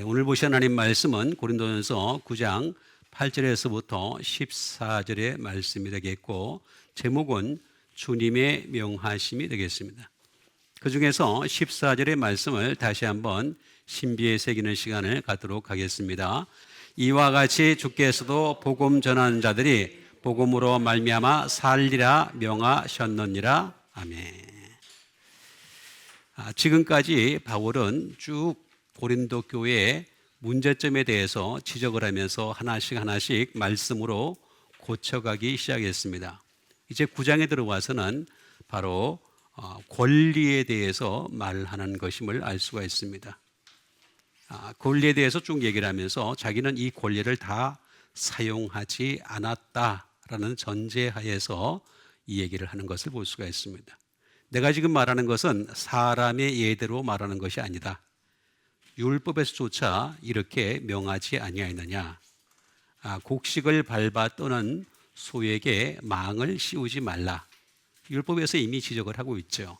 오늘 보신 하나님 말씀은 고린도전서 9장 8절에서부터 14절의 말씀이 되겠고, 제목은 주님의 명하심이 되겠습니다. 그 중에서 14절의 말씀을 다시 한번 신비에 새기는 시간을 갖도록 하겠습니다. 이와 같이 주께서도 복음 전하는 자들이 복음으로 말미암아 살리라 명하셨느니라. 아멘. 지금까지 바울은 쭉 고린도 교회의 문제점에 대해서 지적을 하면서 하나씩 말씀으로 고쳐가기 시작했습니다. 이제 9장에 들어와서는 바로 권리에 대해서 말하는 것임을 알 수가 있습니다. 권리에 대해서 쭉 얘기를 하면서 자기는 이 권리를 다 사용하지 않았다라는 전제하에서 이 얘기를 하는 것을 볼 수가 있습니다. 내가 지금 말하는 것은 사람의 예대로 말하는 것이 아니다. 율법에서조차 이렇게 명하지 아니하였느냐. 곡식을 밟아 떠는 소에게 망을 씌우지 말라. 율법에서 이미 지적을 하고 있죠.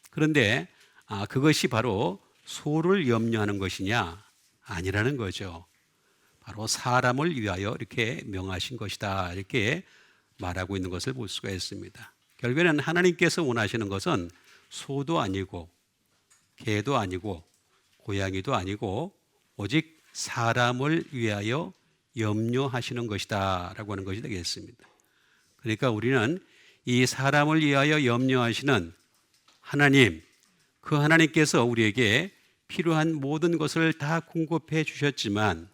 그런데 그것이 바로 소를 염려하는 것이냐? 아니라는 거죠. 바로 사람을 위하여 이렇게 명하신 것이다, 이렇게 말하고 있는 것을 볼 수가 있습니다. 결국에는 하나님께서 원하시는 것은 소도 아니고 개도 아니고 고양이도 아니고 오직 사람을 위하여 염려하시는 것이다 라고 하는 것이 되겠습니다. 그러니까 우리는 이 사람을 위하여 염려하시는 하나님, 그 하나님께서 우리에게 필요한 모든 것을 다 공급해 주셨지만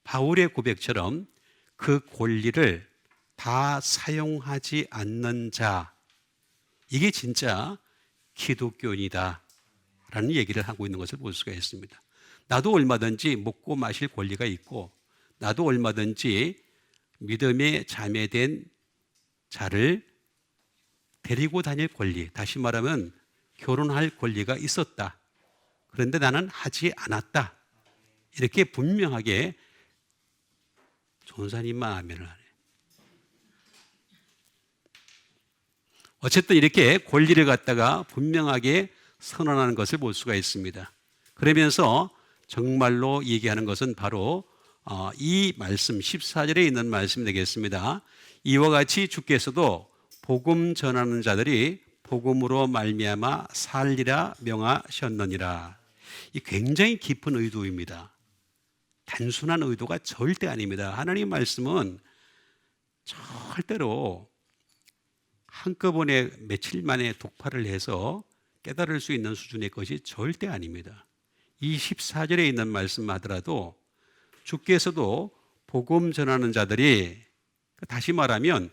바울의 고백처럼 그 권리를 다 사용하지 않는 자, 이게 진짜 기독교인이다 라는 얘기를 하고 있는 것을 볼 수가 있습니다. 나도 얼마든지 먹고 마실 권리가 있고, 나도 얼마든지 믿음의 자매된 자를 데리고 다닐 권리, 다시 말하면 결혼할 권리가 있었다. 그런데 나는 하지 않았다. 이렇게 분명하게 전사님만 아멘을 하네. 어쨌든 이렇게 권리를 갖다가 분명하게 선언하는 것을 볼 수가 있습니다. 그러면서 정말로 얘기하는 것은 바로 이 말씀 14절에 있는 말씀이 되겠습니다. 이와 같이 주께서도 복음 전하는 자들이 복음으로 말미암아 살리라 명하셨느니라. 이 굉장히 깊은 의도입니다. 단순한 의도가 절대 아닙니다. 하나님 말씀은 절대로 한꺼번에 며칠 만에 독파를 해서 깨달을 수 있는 수준의 것이 절대 아닙니다. 이 14절에 있는 말씀 하더라도 주께서도 복음 전하는 자들이, 다시 말하면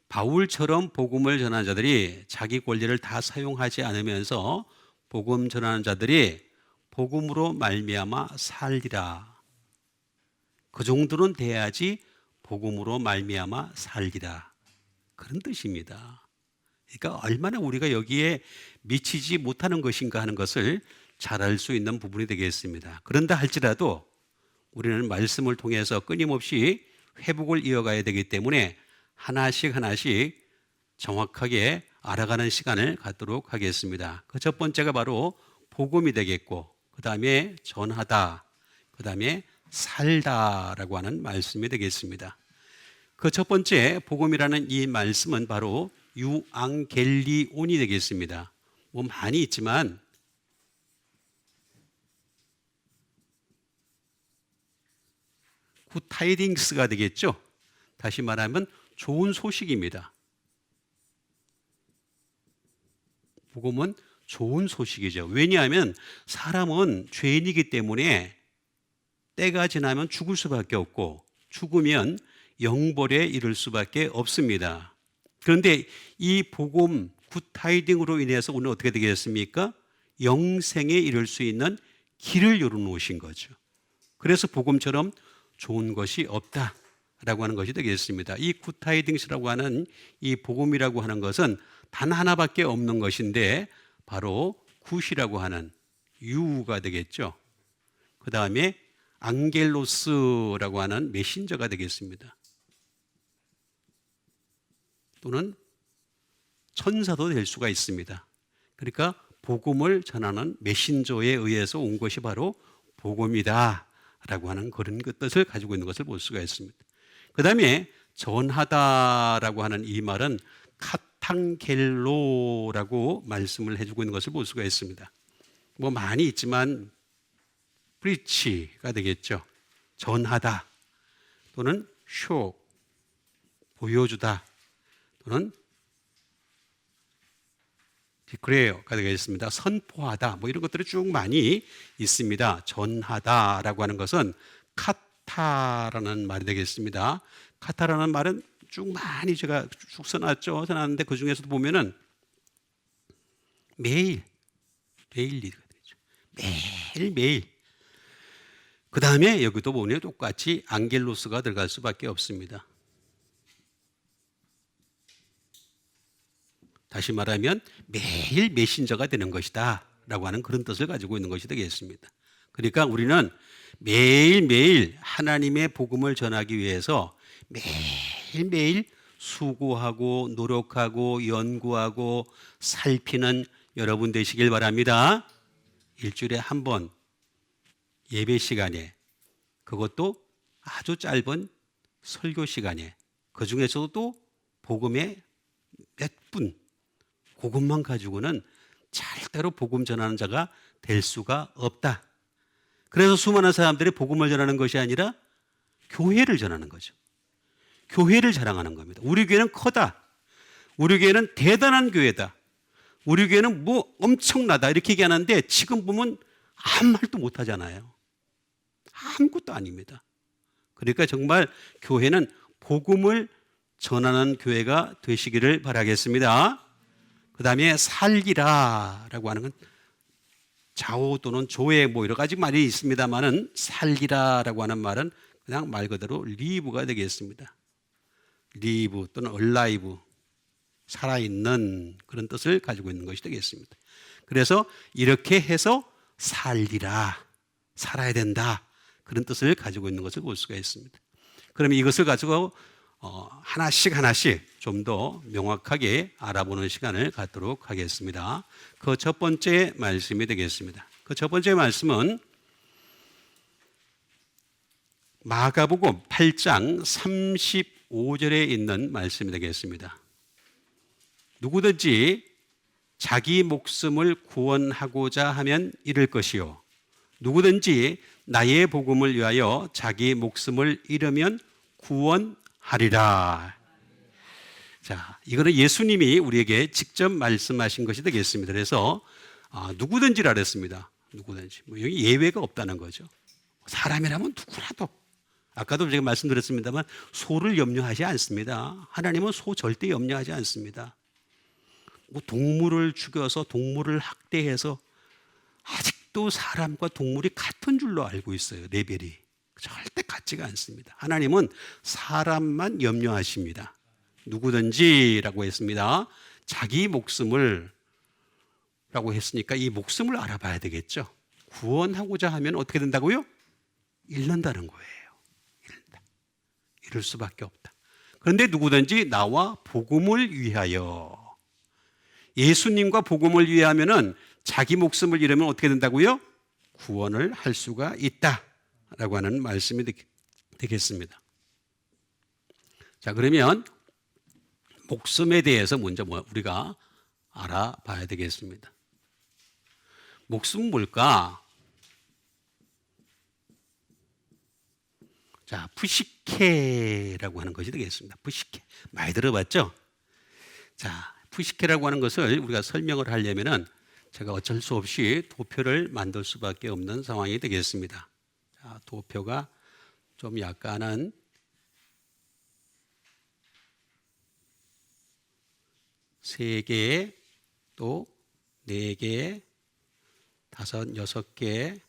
바울처럼 복음을 전하는 자들이 자기 권리를 다 사용하지 않으면서 복음 전하는 자들이 복음으로 말미암아 살리라. 그 정도는 돼야지 복음으로 말미암아 살리라. 그런 뜻입니다. 그러니까 얼마나 우리가 여기에 미치지 못하는 것인가 하는 것을 잘 알 수 있는 부분이 되겠습니다. 그런다 할지라도 우리는 말씀을 통해서 끊임없이 회복을 이어가야 되기 때문에 하나씩 정확하게 알아가는 시간을 갖도록 하겠습니다. 그 첫 번째가 바로 복음이 되겠고, 그 다음에 전하다, 그 다음에 살다라고 하는 말씀이 되겠습니다. 그 첫 번째 복음이라는 이 말씀은 바로 유앙겔리온이 되겠습니다. 뭐 많이 있지만 굿타이딩스가 되겠죠. 다시 말하면 좋은 소식입니다. 복음은 좋은 소식이죠. 왜냐하면 사람은 죄인이기 때문에 때가 지나면 죽을 수밖에 없고, 죽으면 영벌에 이를 수밖에 없습니다. 그런데 이 복음 굿타이딩으로 인해서 오늘 어떻게 되겠습니까? 영생에 이를 수 있는 길을 열어놓으신 거죠. 그래서 복음처럼 좋은 것이 없다라고 하는 것이 되겠습니다. 이 굿타이딩스라고 하는 이 복음이라고 하는 것은 단 하나밖에 없는 것인데 바로 굿이라고 하는 유가 되겠죠. 그 다음에 앙겔로스라고 하는 메신저가 되겠습니다. 또는 천사도 될 수가 있습니다. 그러니까 복음을 전하는 메신저에 의해서 온 것이 바로 복음이다 라고 하는 그런 그 뜻을 가지고 있는 것을 볼 수가 있습니다. 그 다음에 전하다라고 하는 이 말은 카탕겔로라고 말씀을 해주고 있는 것을 볼 수가 있습니다. 뭐 많이 있지만 프리치가 되겠죠. 전하다 또는 쇼 보여주다 또는 디크레어가 되겠습니다. 선포하다 뭐 이런 것들이 쭉 많이 있습니다. 전하다라고 하는 것은 카타라는 말이 되겠습니다. 카타라는 말은 쭉 많이 제가 쭉 써놨죠. 써놨는데 그 중에서도 보면은 매일 데일리가 되죠. 매일. 그 다음에 여기도 보면 똑같이 안겔로스가 들어갈 수밖에 없습니다. 다시 말하면 매일 메신저가 되는 것이다 라고 하는 그런 뜻을 가지고 있는 것이 되겠습니다. 그러니까 우리는 매일매일 하나님의 복음을 전하기 위해서 매일매일 수고하고 노력하고 연구하고 살피는 여러분 되시길 바랍니다. 일주일에 한 번 예배 시간에, 그것도 아주 짧은 설교 시간에, 그 중에서도 복음의 몇 분, 그것만 가지고는 절대로 복음 전하는 자가 될 수가 없다. 그래서 수많은 사람들이 복음을 전하는 것이 아니라 교회를 전하는 거죠. 교회를 자랑하는 겁니다. 우리 교회는 크다. 우리 교회는 대단한 교회다. 우리 교회는 뭐 엄청나다. 이렇게 얘기하는데 지금 보면 아무 말도 못 하잖아요. 아무것도 아닙니다. 그러니까 정말 교회는 복음을 전하는 교회가 되시기를 바라겠습니다. 그 다음에 살기라라고 하는 건 좌우 또는 조에 뭐 여러 가지 말이 있습니다만은 살기라라고 하는 말은 그냥 말 그대로 리브가 되겠습니다. 리브 또는 얼라이브, 살아있는 그런 뜻을 가지고 있는 것이 되겠습니다. 그래서 이렇게 해서 살리라, 살아야 된다 그런 뜻을 가지고 있는 것을 볼 수가 있습니다. 그러면 이것을 가지고 하나씩 좀 더 명확하게 알아보는 시간을 갖도록 하겠습니다. 그 첫 번째 말씀이 되겠습니다. 그 첫 번째 말씀은 마가복음 8장 35절에 있는 말씀이 되겠습니다. 누구든지 자기 목숨을 구원하고자 하면 잃을 것이요 누구든지 나의 복음을 위하여 자기 목숨을 잃으면 구원하리라. 자, 이거는 예수님이 우리에게 직접 말씀하신 것이 되겠습니다. 그래서 누구든지라 그랬습니다. 누구든지. 뭐 여기 예외가 없다는 거죠. 사람이라면 누구라도. 아까도 제가 말씀드렸습니다만 소를 염려하지 않습니다. 하나님은 소 절대 염려하지 않습니다. 뭐 동물을 죽여서 동물을 학대해서 아직도 사람과 동물이 같은 줄로 알고 있어요. 레벨이. 절대 같지가 않습니다. 하나님은 사람만 염려하십니다. 누구든지라고 했습니다. 자기 목숨을 라고 했으니까 이 목숨을 알아봐야 되겠죠. 구원하고자 하면 어떻게 된다고요? 잃는다는 거예요. 잃는다. 잃을 수밖에 없다. 그런데 누구든지 나와 복음을 위하여, 예수님과 복음을 위하면은 자기 목숨을 잃으면 어떻게 된다고요? 구원을 할 수가 있다라고 하는 말씀이 되겠습니다. 자, 그러면 목숨에 대해서 먼저 우리가 알아봐야 되겠습니다. 목숨은 뭘까? 자, 푸시케라고 하는 것이 되겠습니다. 푸시케. 많이 들어봤죠? 자, 푸시케라고 하는 것을 우리가 설명을 하려면은 제가 어쩔 수 없이 도표를 만들 수밖에 없는 상황이 되겠습니다. 자, 도표가 좀 약간은 3개, 또 4개, 5, 6개,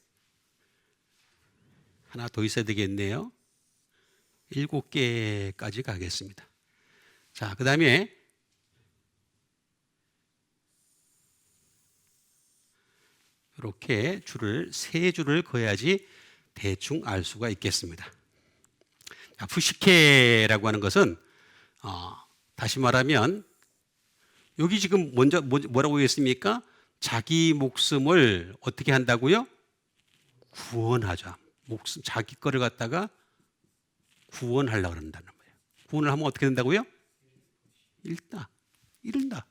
하나 더 있어야 되겠네요. 7개까지 가겠습니다. 자, 그 다음에 이렇게 줄을 3줄을 그어야지 대충 알 수가 있겠습니다. 자, 푸시케라고 하는 것은 다시 말하면 여기 지금 먼저 뭐라고 했습니까? 자기 목숨을 어떻게 한다고요? 구원하자. 목숨 자기 거를 갖다가 구원하려고 그런다는 거예요. 구원을 하면 어떻게 된다고요? 잃는다.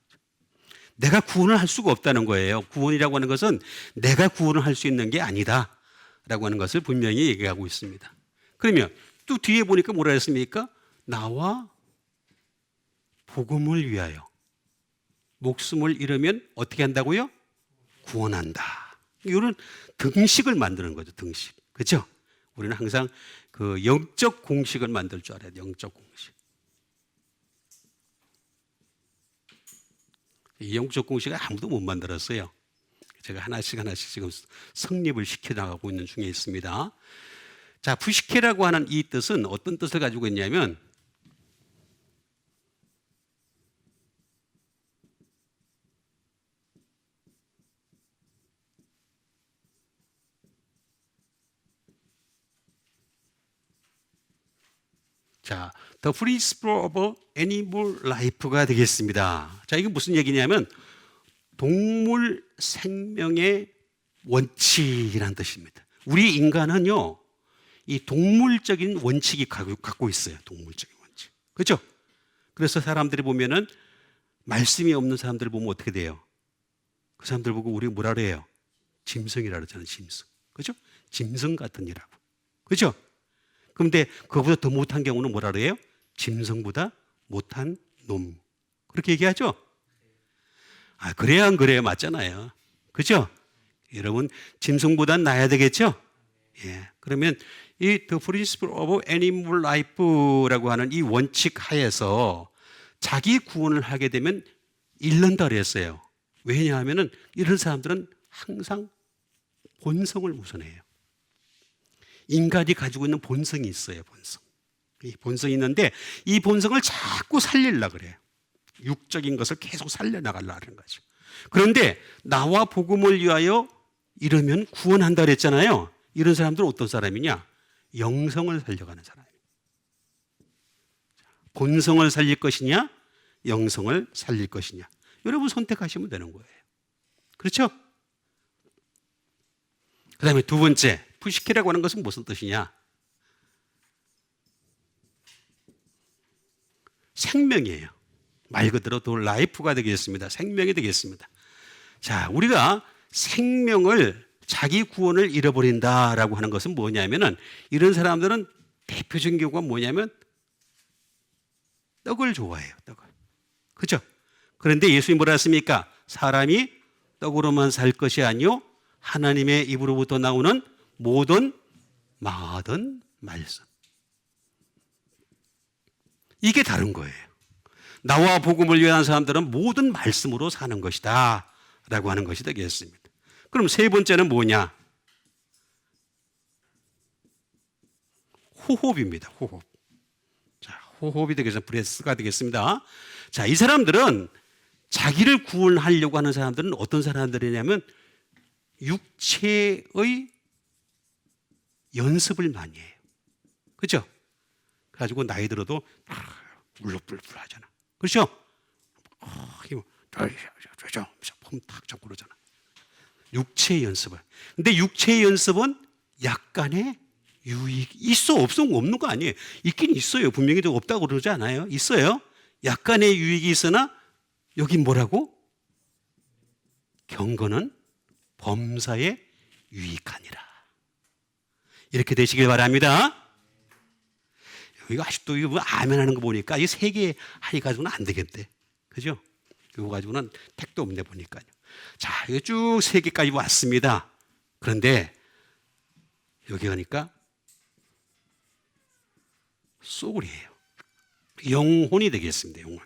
내가 구원을 할 수가 없다는 거예요. 구원이라고 하는 것은 내가 구원을 할 수 있는 게 아니다 라고 하는 것을 분명히 얘기하고 있습니다. 그러면 또 뒤에 보니까 뭐라 했습니까? 나와 복음을 위하여 목숨을 잃으면 어떻게 한다고요? 구원한다. 이런 등식을 만드는 거죠. 등식. 그렇죠? 우리는 항상 그 영적 공식을 만들 줄 알아야 돼요. 영적 공식. 이 영적 공식을 아무도 못 만들었어요. 제가 하나씩 지금 성립을 시켜나가고 있는 중에 있습니다. 자, 푸시케라고 하는 이 뜻은 어떤 뜻을 가지고 있냐면 자, The Principle of Animal Life가 되겠습니다. 자, 이게 무슨 얘기냐면 동물 생명의 원칙이라는 뜻입니다. 우리 인간은요, 이 동물적인 원칙이 갖고 있어요. 동물적인 원칙. 그렇죠? 그래서 사람들이 보면은 말씀이 없는 사람들을 보면 어떻게 돼요? 그 사람들 보고 우리 뭐라 그래요? 짐승이라 그러잖아요. 짐승. 그렇죠? 짐승 같은 이라고. 그렇죠? 그런데 그거보다 더 못한 경우는 뭐라 그래요? 짐승보다 못한 놈. 그렇게 얘기하죠? 아, 그래야 안 그래요? 맞잖아요. 그죠? 여러분, 짐승보단 나아야 되겠죠? 예. 그러면 이 The Principle of Animal Life라고 하는 이 원칙 하에서 자기 구원을 하게 되면 잃는다 그랬어요. 왜냐하면 이런 사람들은 항상 본성을 우선해요. 인간이 가지고 있는 본성이 있어요. 본성. 이 본성이 있는데 이 본성을 자꾸 살리려고 그래요. 육적인 것을 계속 살려나가려고 하는 거죠. 그런데 나와 복음을 위하여 이러면 구원한다 그랬잖아요. 이런 사람들은 어떤 사람이냐? 영성을 살려가는 사람이에요. 본성을 살릴 것이냐? 영성을 살릴 것이냐? 여러분 선택하시면 되는 거예요. 그렇죠? 그 다음에 두 번째, 푸시케라고 하는 것은 무슨 뜻이냐? 생명이에요. 말 그대로 또 라이프가 되겠습니다. 생명이 되겠습니다. 자, 우리가 생명을 자기 구원을 잃어버린다라고 하는 것은 뭐냐면은 이런 사람들은 대표적인 경우가 뭐냐면 떡을 좋아해요. 떡을. 그렇죠? 그런데 예수님이 뭐라 했습니까? 사람이 떡으로만 살 것이 아니요 하나님의 입으로부터 나오는 모든 말씀. 이게 다른 거예요. 나와 복음을 위한 사람들은 모든 말씀으로 사는 것이다 라고 하는 것이 되겠습니다. 그럼 세 번째는 뭐냐? 호흡입니다. 호흡. 자, 호흡이 되겠습니다. 브레스가 되겠습니다. 자, 이 사람들은 자기를 구원하려고 하는 사람들은 어떤 사람들이냐면 육체의 연습을 많이 해요. 그렇죠? 그래가지고 나이 들어도 울룩불룩 하잖아. 그렇죠? 힘 탁 잡고 그러잖아. 육체의 연습을. 근데 육체의 연습은 약간의 유익이 있어 없는 거 아니에요. 있긴 있어요. 분명히 없다고 그러지 않아요. 있어요. 약간의 유익이 있으나 여기 뭐라고? 경건은 범사에 유익하니라. 이렇게 되시길 바랍니다. 여기가 아직도 이거 아멘 하는 거 보니까 이 세 개 하니 가지고는 안 되겠대. 그죠? 이거 가지고는 택도 없네 보니까요. 자, 이거 쭉 세 개까지 왔습니다. 그런데 여기 가니까 소울이에요. 영혼이 되겠습니다. 영혼.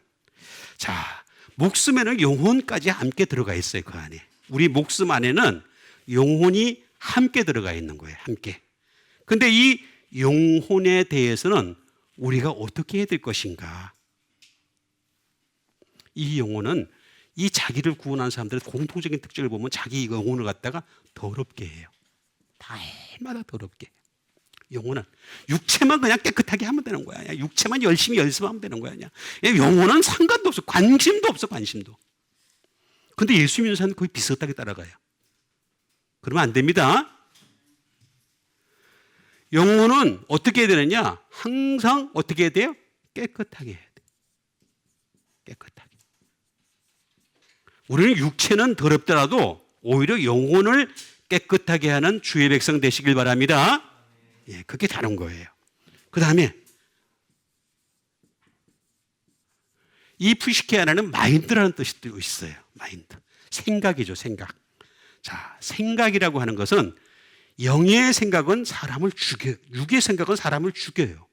자, 목숨에는 영혼까지 함께 들어가 있어요. 그 안에. 우리 목숨 안에는 영혼이 함께 들어가 있는 거예요. 함께. 근데 이 영혼에 대해서는 우리가 어떻게 해야 될 것인가? 이 영혼은 이 자기를 구원한 사람들의 공통적인 특징을 보면 자기 영혼을 갖다가 더럽게 해요. 날마다 더럽게 해요. 영혼은 육체만 그냥 깨끗하게 하면 되는 거야. 육체만 열심히 연습하면 되는 거야. 영혼은 상관도 없어. 관심도 없어. 관심도. 근데 예수 믿는 사람은 거의 비슷하게 따라가요. 그러면 안 됩니다. 영혼은 어떻게 해야 되느냐? 항상 어떻게 해야 돼요? 깨끗하게 해야 돼요. 깨끗하게. 우리는 육체는 더럽더라도 오히려 영혼을 깨끗하게 하는 주의 백성 되시길 바랍니다. 예, 그게 다른 거예요. 그 다음에 이 푸시케아라는 마인드라는 뜻이 또 있어요. 마인드. 생각이죠, 생각. 자, 생각이라고 하는 것은 영의 생각은 사람을 죽여요. 육의 생각은 사람을 죽여요.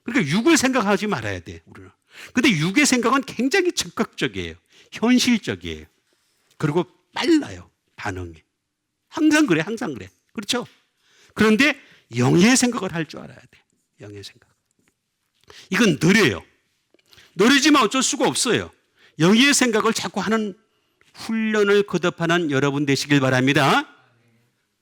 그러니까 육을 생각하지 말아야 돼, 우리는. 근데 육의 생각은 굉장히 즉각적이에요. 현실적이에요. 그리고 빨라요, 반응이. 항상 그래, 항상 그래. 그렇죠? 그런데 영의 생각을 할 줄 알아야 돼. 영의 생각. 이건 느려요. 느리지만 어쩔 수가 없어요. 영의 생각을 자꾸 하는 훈련을 거듭하는 여러분 되시길 바랍니다.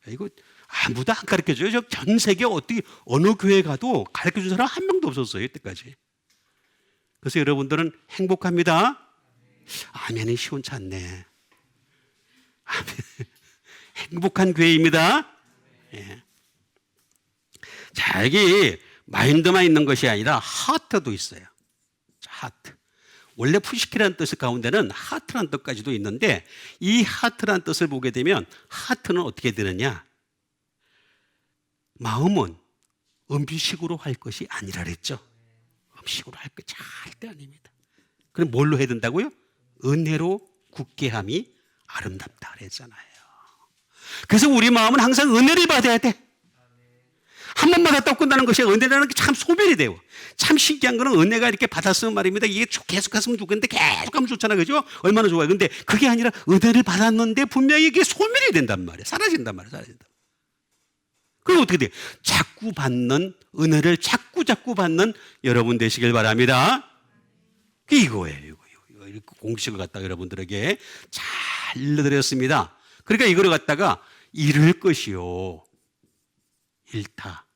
이거 아무도 안 가르쳐줘요. 저 전 세계 어떻게 어느 교회 가도 가르쳐준 사람 한 명도 없었어요, 이때까지. 그래서 여러분들은 행복합니다. 아멘이 시원치 않네. 아멘. 행복한 교회입니다. 예. 자, 여기 마인드만 있는 것이 아니라 하트도 있어요. 자, 하트. 원래 푸시키라는 뜻 가운데는 하트라는 뜻까지도 있는데 이 하트라는 뜻을 보게 되면 하트는 어떻게 되느냐? 마음은 음식으로 할 것이 아니라 그랬죠. 음식으로 할 것 절대 아닙니다. 그럼 뭘로 해야 된다고요? 은혜로 굳게 함이 아름답다 그랬잖아요. 그래서 우리 마음은 항상 은혜를 받아야 돼. 한 번 받았다고 끝나는 것이 은혜라는 게 참 소멸이 돼요. 참 신기한 거는 은혜가 이렇게 받았으면 말입니다. 이게 계속 갔으면 좋겠는데 계속 가면 좋잖아요. 그죠? 얼마나 좋아요. 근데 그게 아니라 은혜를 받았는데 분명히 이게 소멸이 된단 말이에요. 사라진단 말이에요. 사라진단. 그럼 어떻게 돼요? 자꾸 받는 은혜를 자꾸 받는 여러분 되시길 바랍니다. 이거예요. 이거 공식을 갖다가 여러분들에게 잘 일러드렸습니다. 그러니까 이걸 갖다가 잃을 것이요. 잃다.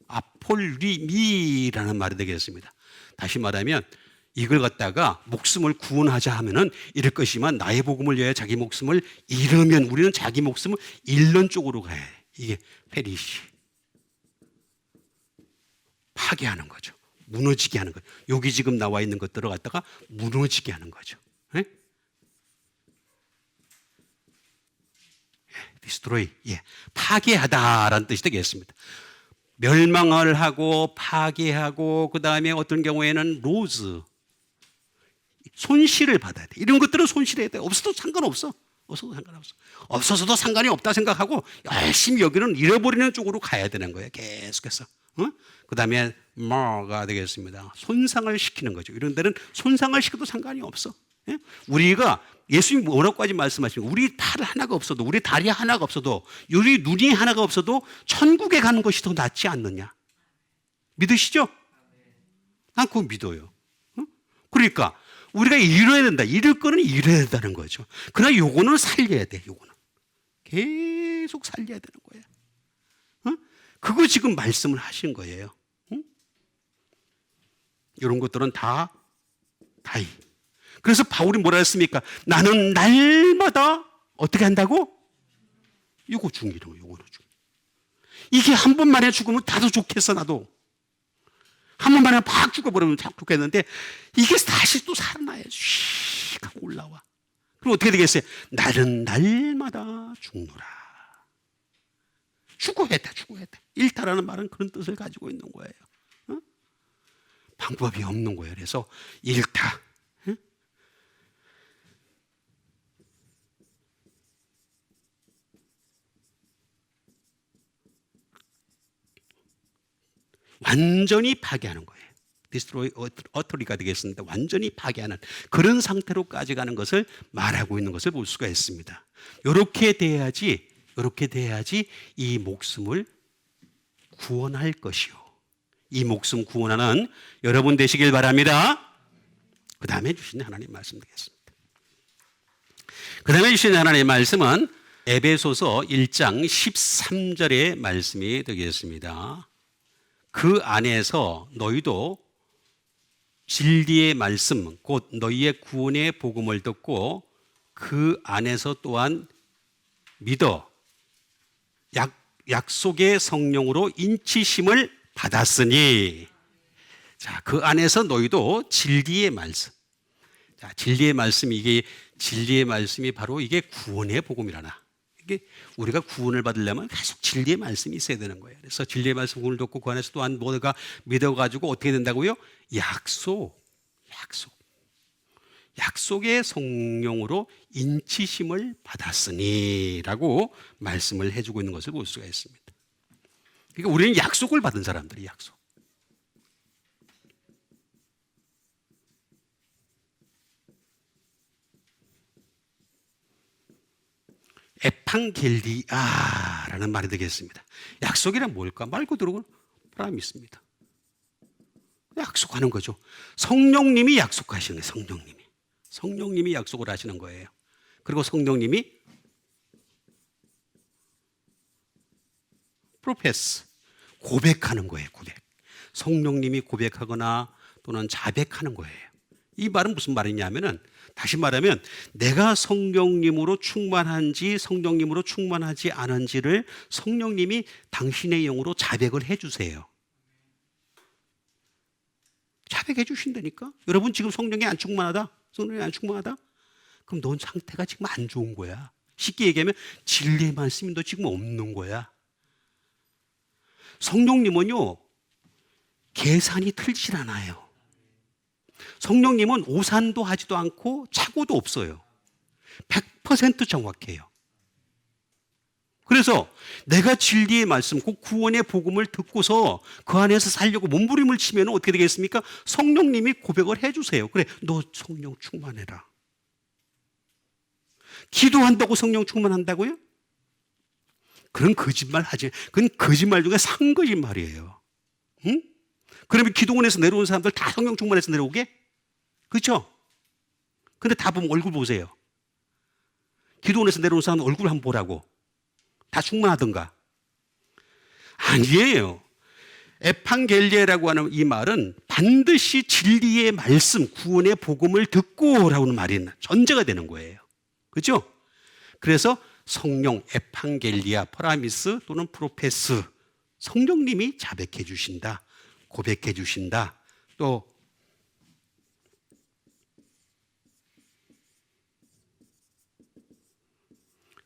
아폴리미라는 말이 되겠습니다. 다시 말하면 이걸 갖다가 목숨을 구원하자 하면은 이럴 것이지만 나의 복음을 위하여 자기 목숨을 잃으면 우리는 자기 목숨을 잃는 쪽으로 가야 해. 이게 페리시. 파괴하는 거죠. 무너지게 하는 거죠. 여기 지금 나와 있는 것들을 갖다가 무너지게 하는 거죠. 네? 디스트로이. 예. 파괴하다라는 뜻이 되겠습니다. 멸망을 하고 파괴하고 그다음에 어떤 경우에는 로즈 손실을 받아야 돼. 이런 것들은 손실해야 돼. 없어도 상관없어. 없어도 상관없어. 없어서도 상관이 없다 생각하고 열심히 여기는 잃어버리는 쪽으로 가야 되는 거예요. 계속해서. 그다음에 뭐가 되겠습니다. 손상을 시키는 거죠. 이런 데는 손상을 시켜도 상관이 없어. 예? 우리가 예수님 뭐라고까지 말씀하시면 우리 팔 하나가 없어도 우리 다리 하나가 없어도 우리 눈이 하나가 없어도 천국에 가는 것이 더 낫지 않느냐. 믿으시죠? 난 그거 믿어요. 그러니까 우리가 잃어야 된다. 잃을 거는 잃어야 된다는 거죠. 그러나 요거는 살려야 돼. 요거는 계속 살려야 되는 거예요. 그거 지금 말씀을 하신 거예요. 이런 것들은 다 다이. 그래서 바울이 뭐라 했습니까? 나는 날마다 어떻게 한다고? 이거 중이라고, 요거는 중. 이게 한 번만에 죽으면 나도 좋겠어, 나도. 한 번만에 팍 죽어버리면 참 좋겠는데 이게 다시 또 살아나야 쉬 하고 올라와. 그럼 어떻게 되겠어요? 나는 날마다 죽노라. 죽어야 돼, 죽어야 돼. 일타라는 말은 그런 뜻을 가지고 있는 거예요. 방법이 없는 거예요. 그래서 일타. 완전히 파괴하는 거예요. 디스트로이 어터리가 되겠습니다. 완전히 파괴하는 그런 상태로까지 가는 것을 말하고 있는 것을 볼 수가 있습니다. 이렇게 돼야지 이 목숨을 구원할 것이요. 이 목숨 구원하는 여러분 되시길 바랍니다. 그 다음에 주신 하나님 말씀 되겠습니다. 그 다음에 주신 하나님의 말씀은 에베소서 1장 13절의 말씀이 되겠습니다. 그 안에서 너희도 진리의 말씀, 곧 너희의 구원의 복음을 듣고 그 안에서 또한 믿어 약속의 성령으로 인치심을 받았으니. 자, 그 안에서 너희도 진리의 말씀. 자, 진리의 말씀, 진리의 말씀이 바로 이게 구원의 복음이라나. 이게 우리가 구원을 받으려면 계속 진리의 말씀이 있어야 되는 거예요. 그래서 진리의 말씀을 듣고 그 안에서 또한 뭐가 믿어가지고 어떻게 된다고요? 약속의 성령으로 인치심을 받았으니라고 말씀을 해주고 있는 것을 볼 수가 있습니다. 그러니까 우리는 약속을 받은 사람들이 약속. 에판겔리아라는 말이 되겠습니다. 약속이란 뭘까? 말 그대로 프라미스입니다. 약속하는 거죠. 성령님이 약속하시는 거예요. 성령님이 약속을 하시는 거예요. 그리고 성령님이 프로페스, 고백하는 거예요. 성령님이 고백하거나 또는 자백하는 거예요. 이 말은 무슨 말이냐면은, 다시 말하면 내가 성령님으로 충만한지 성령님으로 충만하지 않은지를 성령님이 당신의 영으로 자백을 해주세요. 자백해 주신다니까. 여러분 지금 성령이 안 충만하다? 성령이 안 충만하다? 그럼 넌 상태가 지금 안 좋은 거야. 쉽게 얘기하면 진리의 말씀이 너 지금 없는 거야. 성령님은요, 계산이 틀리질 않아요. 성령님은 오산도 하지도 않고 착오도 없어요. 100% 정확해요. 그래서 내가 진리의 말씀, 그 구원의 복음을 듣고서 그 안에서 살려고 몸부림을 치면 어떻게 되겠습니까? 성령님이 고백을 해주세요. 그래, 너 성령 충만해라. 기도한다고 성령 충만한다고요? 그런 거짓말 하지. 그건 거짓말 중에 상거짓말이에요. 응? 그러면 기도원에서 내려온 사람들 다 성령 충만해서 내려오게? 그렇죠? 근데 다 보면 얼굴 보세요. 기도원에서 내려온 사람 얼굴 한번 보라고. 다 충만하던가? 아니에요. 에판겔리에라고 하는 이 말은 반드시 진리의 말씀, 구원의 복음을 듣고라고 하는 말이 전제가 되는 거예요. 그렇죠? 그래서 성령, 에판겔리아, 파라미스 또는 프로페스, 성령님이 자백해 주신다, 고백해 주신다. 또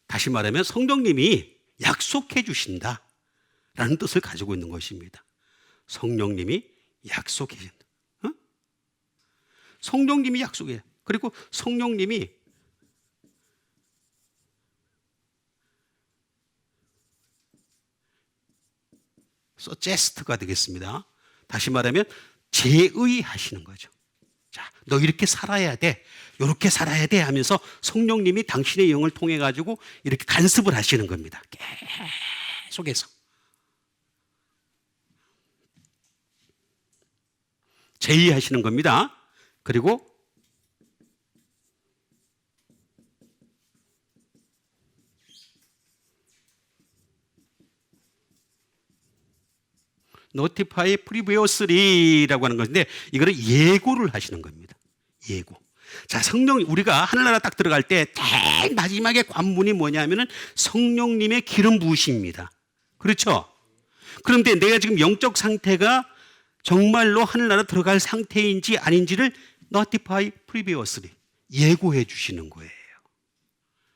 다시 말하면 성령님이 약속해 주신다라는 뜻을 가지고 있는 것입니다. 성령님이 약속해 주신다. 어? 성령님이 약속해. 그리고 성령님이 서제스트가 되겠습니다. 다시 말하면 제의하시는 거죠. 자, 너 이렇게 살아야 돼, 이렇게 살아야 돼 하면서 성령님이 당신의 영을 통해 가지고 이렇게 간섭을 하시는 겁니다. 계속해서 제의하시는 겁니다. 그리고 notify previously라고 하는 것인데, 이거를 예고를 하시는 겁니다. 예고. 자, 성령, 우리가 하늘나라 딱 들어갈 때 제일 마지막에 관문이 뭐냐면은 성령님의 기름 부으심입니다. 그렇죠? 그런데 내가 지금 영적 상태가 정말로 하늘나라 들어갈 상태인지 아닌지를 notify previously, 예고해 주시는 거예요.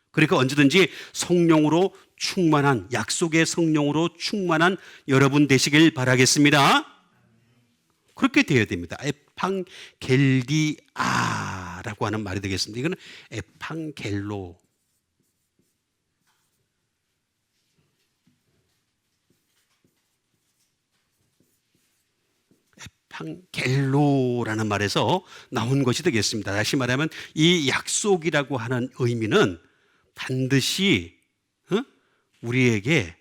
그러니까 언제든지 성령으로 충만한, 약속의 성령으로 충만한 여러분 되시길 바라겠습니다. 그렇게 되어야 됩니다. 에판겔리아라고 하는 말이 되겠습니다. 이거는 에판겔로, 에판겔로라는 말에서 나온 것이 되겠습니다. 다시 말하면 이 약속이라고 하는 의미는 반드시 우리에게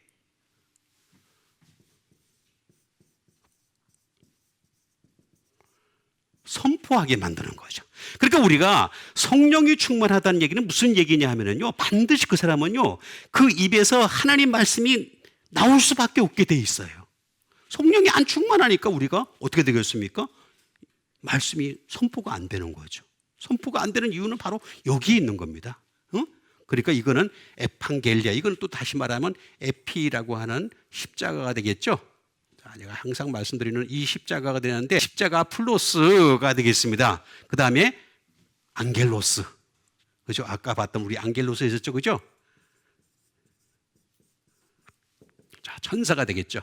선포하게 만드는 거죠. 그러니까 우리가 성령이 충만하다는 얘기는 무슨 얘기냐 하면요, 반드시 그 사람은요, 그 입에서 하나님 말씀이 나올 수밖에 없게 돼 있어요. 성령이 안 충만하니까 우리가 어떻게 되겠습니까? 말씀이 선포가 안 되는 거죠. 선포가 안 되는 이유는 바로 여기에 있는 겁니다. 그러니까 이거는 에판겔리아, 이건 또 다시 말하면 에피라고 하는 십자가가 되겠죠. 자, 제가 항상 말씀드리는 이 십자가가 되는데 십자가 플러스가 되겠습니다. 그 다음에 안겔로스, 그죠? 아까 봤던 우리 안겔로스 있었죠, 그죠? 자, 천사가 되겠죠.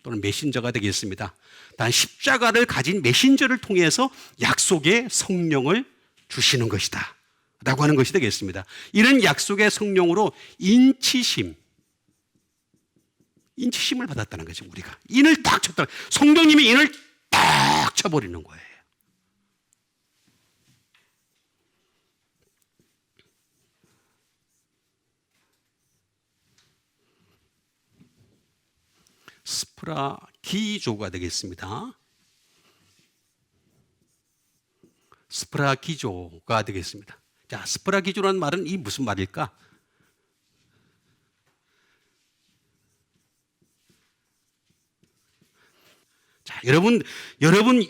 또는 메신저가 되겠습니다. 단 십자가를 가진 메신저를 통해서 약속의 성령을 주시는 것이다 라고 하는 것이 되겠습니다. 이런 약속의 성령으로 인치심을 받았다는 거죠. 우리가 인을 딱 쳤다. 성령님이 인을 딱 쳐버리는 거예요. 스프라기조가 되겠습니다. 스프라기조가 되겠습니다. 자, 스프라기조라는 말은 이 무슨 말일까? 자, 여러분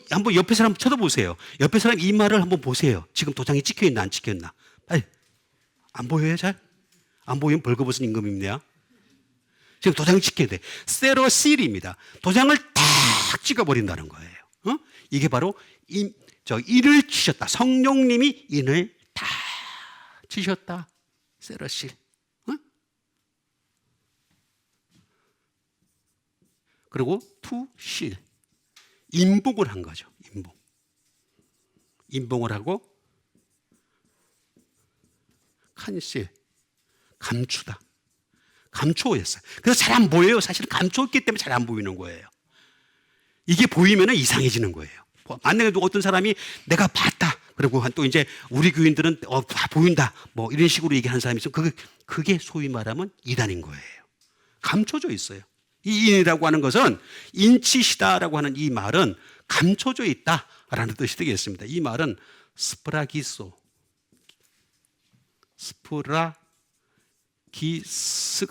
한번 옆에 사람 쳐다보세요. 옆에 사람 이 말을 한번 보세요. 지금 도장이 찍혀 있나 안 찍혀 있나? 빨리. 안 보여요, 잘? 안 보이면 벌거벗은 임금입니다. 지금 도장이 찍혀야 돼. 세로실입니다. 도장을 탁 찍어버린다는 거예요. 이게 바로 인을 치셨다. 성령님이 인을 다 치셨다. 세로실. 그리고 투실. 인봉을 한 거죠. 인봉을 하고 칸실. 감추다. 감초였어요. 그래서 잘 안 보여요. 사실은 감초였기 때문에 잘 안 보이는 거예요. 이게 보이면 이상해지는 거예요. 만약에 어떤 사람이 내가 봤다. 그리고 또 이제 우리 교인들은 다 보인다. 뭐 이런 식으로 얘기하는 사람이 있으면 그게 소위 말하면 이단인 거예요. 감춰져 있어요. 이 인이라고 하는 것은 인치시다라고 하는 이 말은 감춰져 있다라는 뜻이 되겠습니다. 이 말은 스프라기스가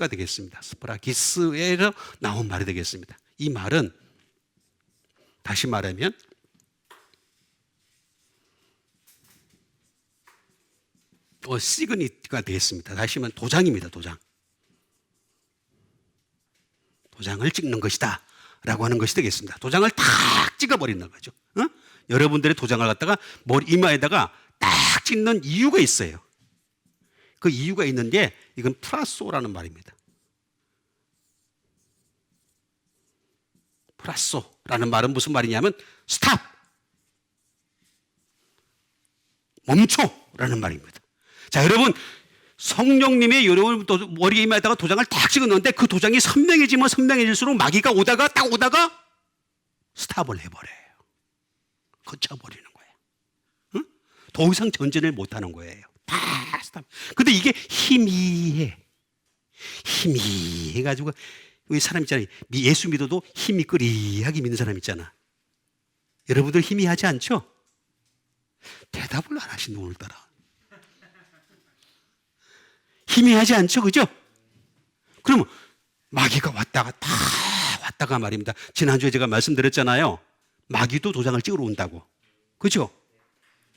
되겠습니다. 스프라기스에서 나온 말이 되겠습니다. 이 말은 다시 말하면 시그니티가 되겠습니다. 다시 말하면 도장입니다. 도장을 찍는 것이다 라고 하는 것이 되겠습니다. 도장을 탁 찍어버리는 거죠. 여러분들의 도장을 갖다가 머리 이마에다가 딱 찍는 이유가 있어요. 그 이유가 있는데 이건 프라소라는 말입니다. 프라소라는 말은 무슨 말이냐면 스탑, 멈춰라는 말입니다. 자, 여러분 성령님의 여러분 머리 이마에다가 도장을 딱 찍었는데 그 도장이 선명해지면 선명해질수록 마귀가 딱 오다가 스탑을 해버려요. 거쳐버리는 거예요. 더 이상 전진을 못하는 거예요. 다 스탑. 근데 이게 희미해가지고 우리 사람 있잖아요. 예수 믿어도 힘이 끄리하게 믿는 사람 있잖아. 여러분들 희미하지 않죠? 대답을 안 하신다 오늘따라. 희미하지 않죠, 그죠? 그러면 마귀가 왔다가 말입니다. 지난주에 제가 말씀드렸잖아요. 마귀도 도장을 찍으러 온다고, 그죠?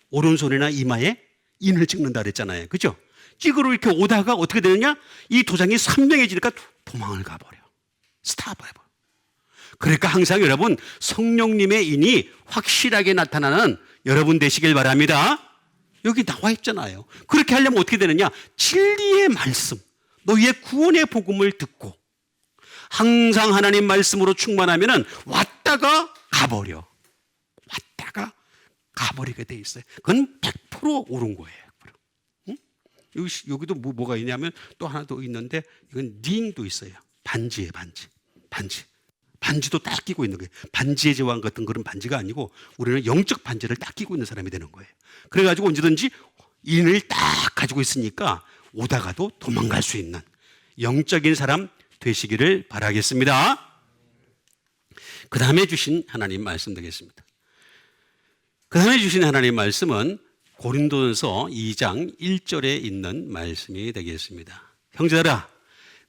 오른손이나 이마에 인을 찍는다 그랬잖아요, 그죠? 찍으러 이렇게 오다가 어떻게 되느냐? 이 도장이 선명해지니까 도망을 가버려. 스탑해버려. 그러니까 항상 여러분 성령님의 인이 확실하게 나타나는 여러분 되시길 바랍니다. 여기 나와 있잖아요. 그렇게 하려면 어떻게 되느냐? 진리의 말씀, 너희의 구원의 복음을 듣고 항상 하나님 말씀으로 충만하면은 왔다가 가버리게 돼 있어요. 그건 100% 옳은 거예요. 여기도 뭐가 있냐면 또 하나 더 있는데 이건 링도 있어요. 반지에 반지도 딱 끼고 있는 거예요. 반지의 제왕 같은 그런 반지가 아니고 우리는 영적 반지를 딱 끼고 있는 사람이 되는 거예요. 그래가지고 언제든지 인을 딱 가지고 있으니까 오다가도 도망갈 수 있는 영적인 사람 되시기를 바라겠습니다. 그 다음에 주신 하나님 말씀 되겠습니다. 그 다음에 주신 하나님 말씀은 고린도전서 2장 1절에 있는 말씀이 되겠습니다. 형제들아,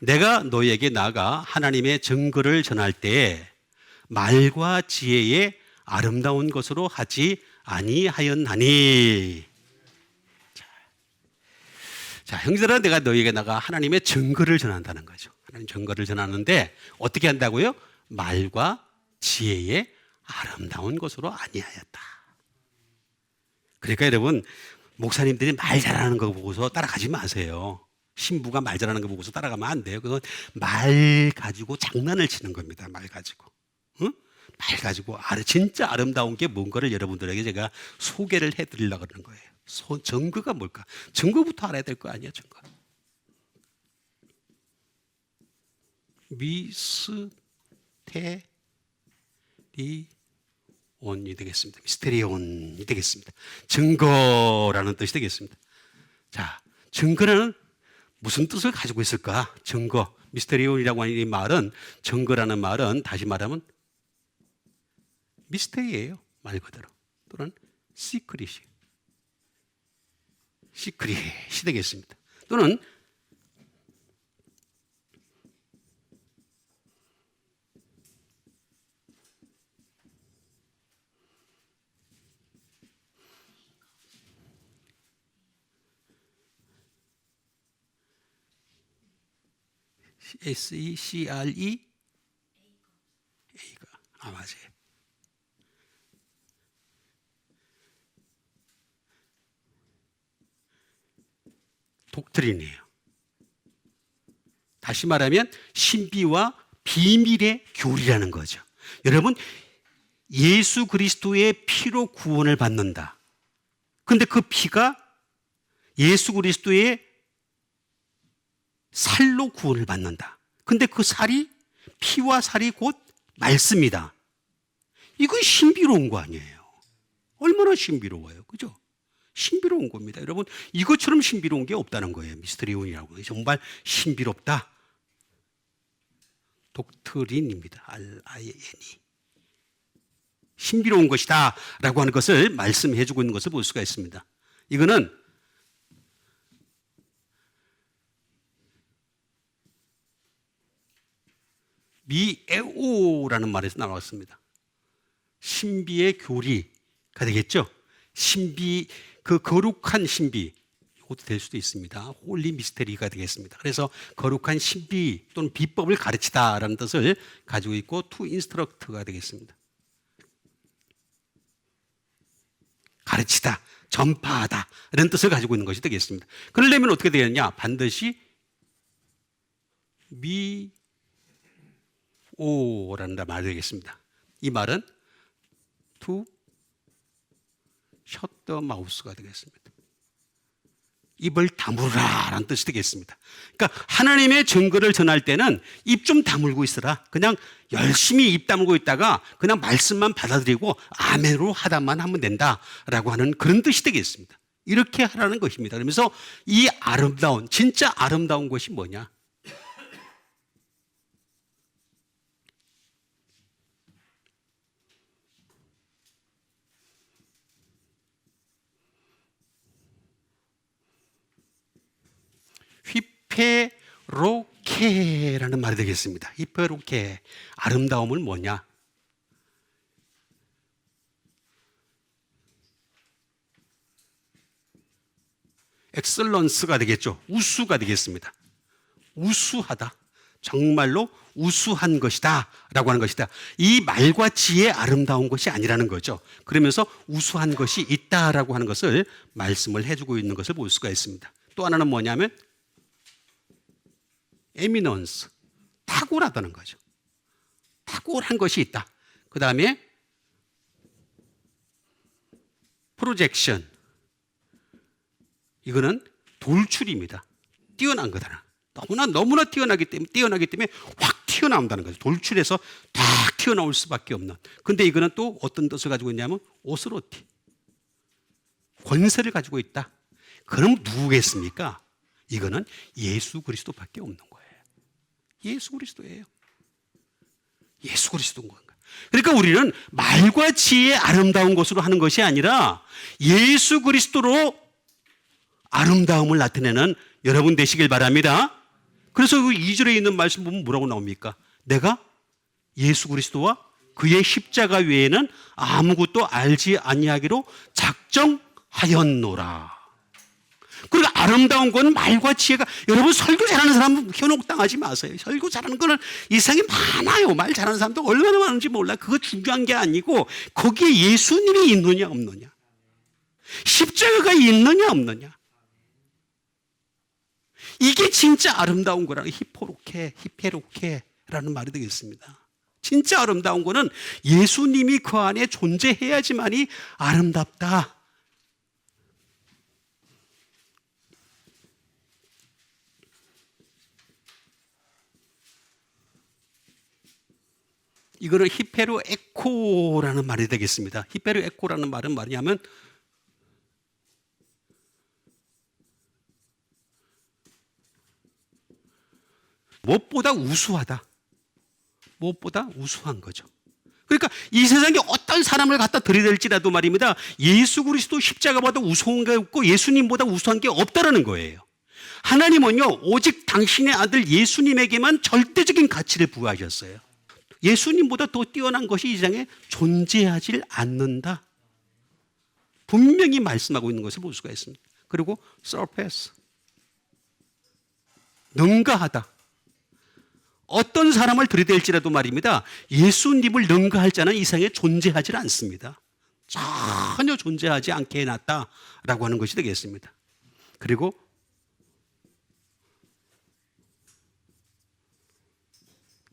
내가 너에게 나아가 하나님의 증거를 전할 때에 말과 지혜의 아름다운 것으로 하지 아니하였나니. 자, 형제들아, 내가 너에게 나가 하나님의 증거를 전한다는 거죠. 하나님 증거를 전하는데 어떻게 한다고요? 말과 지혜의 아름다운 것으로 아니하였다. 그러니까 여러분, 목사님들이 말 잘하는 거 보고서 따라가지 마세요. 신부가 말 잘하는 거 보고서 따라가면 안 돼요. 그건 말 가지고 장난을 치는 겁니다. 말 가지고. 응? 말 가지고 진짜 아름다운 게 뭔가를 여러분들에게 제가 소개를 해드리려고 그러는 거예요. 증거가 뭘까? 증거부터 알아야 될 거 아니야, 증거. 미스테리온이 되겠습니다. 미스테리온이 되겠습니다. 증거라는 뜻이 되겠습니다. 자, 증거는 무슨 뜻을 가지고 있을까? 증거. 미스테리온이라고 하는 이 말은, 증거라는 말은 다시 말하면 미스테리예요. 말 그대로. 또는 시크릿이 되겠습니다. 또는 SECRE A가 맞아요. 독트린이에요. 다시 말하면 신비와 비밀의 교리라는 거죠. 여러분, 예수 그리스도의 피로 구원을 받는다. 근데 그 피가 예수 그리스도의 살로 구원을 받는다. 근데 그 살이, 피와 살이 곧 말씀이다. 이건 신비로운 거 아니에요. 얼마나 신비로워요. 그죠? 신비로운 겁니다. 여러분, 이것처럼 신비로운 게 없다는 거예요. 미스테리온이라고. 정말 신비롭다. 독트린입니다. RINE. 신비로운 것이다 라고 하는 것을 말씀해 주고 있는 것을 볼 수가 있습니다. 이거는 미에오라는 말에서 나왔습니다. 신비의 교리가 되겠죠. 신비, 그 거룩한 신비, 이것도 될 수도 있습니다. 홀리 미스테리가 되겠습니다. 그래서 거룩한 신비 또는 비법을 가르치다라는 뜻을 가지고 있고, to instruct가 되겠습니다. 가르치다, 전파하다 이런 뜻을 가지고 있는 것이 되겠습니다. 그러려면 어떻게 되겠느냐? 반드시 미오라는 말이 되겠습니다. 이 말은 to shut the mouth가 되겠습니다. 입을 다물으라 라는 뜻이 되겠습니다. 그러니까 하나님의 증거를 전할 때는 입 좀 다물고 있으라. 그냥 열심히 입 다물고 있다가 그냥 말씀만 받아들이고 아멘으로 하다만 하면 된다라고 하는 그런 뜻이 되겠습니다. 이렇게 하라는 것입니다. 그러면서 이 아름다운, 진짜 아름다운 것이 뭐냐? 히페로케라는 말이 되겠습니다. 히페로케, 아름다움은 뭐냐? 엑셀런스가 되겠죠. 우수가 되겠습니다. 우수하다. 정말로 우수한 것이다 라고 하는 것이다. 이 말과 지혜의 아름다운 것이 아니라는 거죠. 그러면서 우수한 것이 있다라고 하는 것을 말씀을 해주고 있는 것을 볼 수가 있습니다. 또 하나는 뭐냐면 에미넌스, 탁월하다는 거죠. 탁월한 것이 있다. 그 다음에 프로젝션, 이거는 돌출입니다. 뛰어난 거다. 너무나 뛰어나기 때문에 확 튀어나온다는 거죠. 돌출해서 탁 튀어나올 수밖에 없는. 근데 이거는 또 어떤 뜻을 가지고 있냐면 오스로티, 권세를 가지고 있다. 그럼 누구겠습니까? 이거는 예수 그리스도밖에 없는 거예요. 예수 그리스도예요. 예수 그리스도인 건가? 그러니까 우리는 말과 지혜의 아름다운 것으로 하는 것이 아니라 예수 그리스도로 아름다움을 나타내는 여러분 되시길 바랍니다. 그래서 그 2절에 있는 말씀 보면 뭐라고 나옵니까? 내가 예수 그리스도와 그의 십자가 외에는 아무것도 알지 아니하기로 작정하였노라. 그리고 아름다운 건 말과 지혜가, 여러분 설교 잘하는 사람은 현혹당하지 마세요. 설교 잘하는 거는 이상이 많아요. 말 잘하는 사람도 얼마나 많은지 몰라. 그거 중요한 게 아니고 거기에 예수님이 있느냐 없느냐, 십자가가 있느냐 없느냐, 이게 진짜 아름다운 거라는, 히페로케라는 말이 되겠습니다. 진짜 아름다운 거는 예수님이 그 안에 존재해야지만이 아름답다. 이거는 히페로 에코라는 말이 되겠습니다. 히페로 에코라는 말은 뭐냐면 무엇보다 우수하다, 무엇보다 우수한 거죠. 그러니까 이 세상에 어떤 사람을 갖다 들이댈지라도 말입니다, 예수 그리스도 십자가보다 우스운 게 없고 예수님보다 우수한 게 없다라는 거예요. 하나님은요 오직 당신의 아들 예수님에게만 절대적인 가치를 부여하셨어요. 예수님보다 더 뛰어난 것이 이 세상에 존재하지 않는다, 분명히 말씀하고 있는 것을 볼 수가 있습니다. 그리고 surpass, 능가하다. 어떤 사람을 들이댈지라도 말입니다, 예수님을 능가할 자는 이 세상에 존재하지 않습니다. 전혀 존재하지 않게 해놨다라고 하는 것이 되겠습니다. 그리고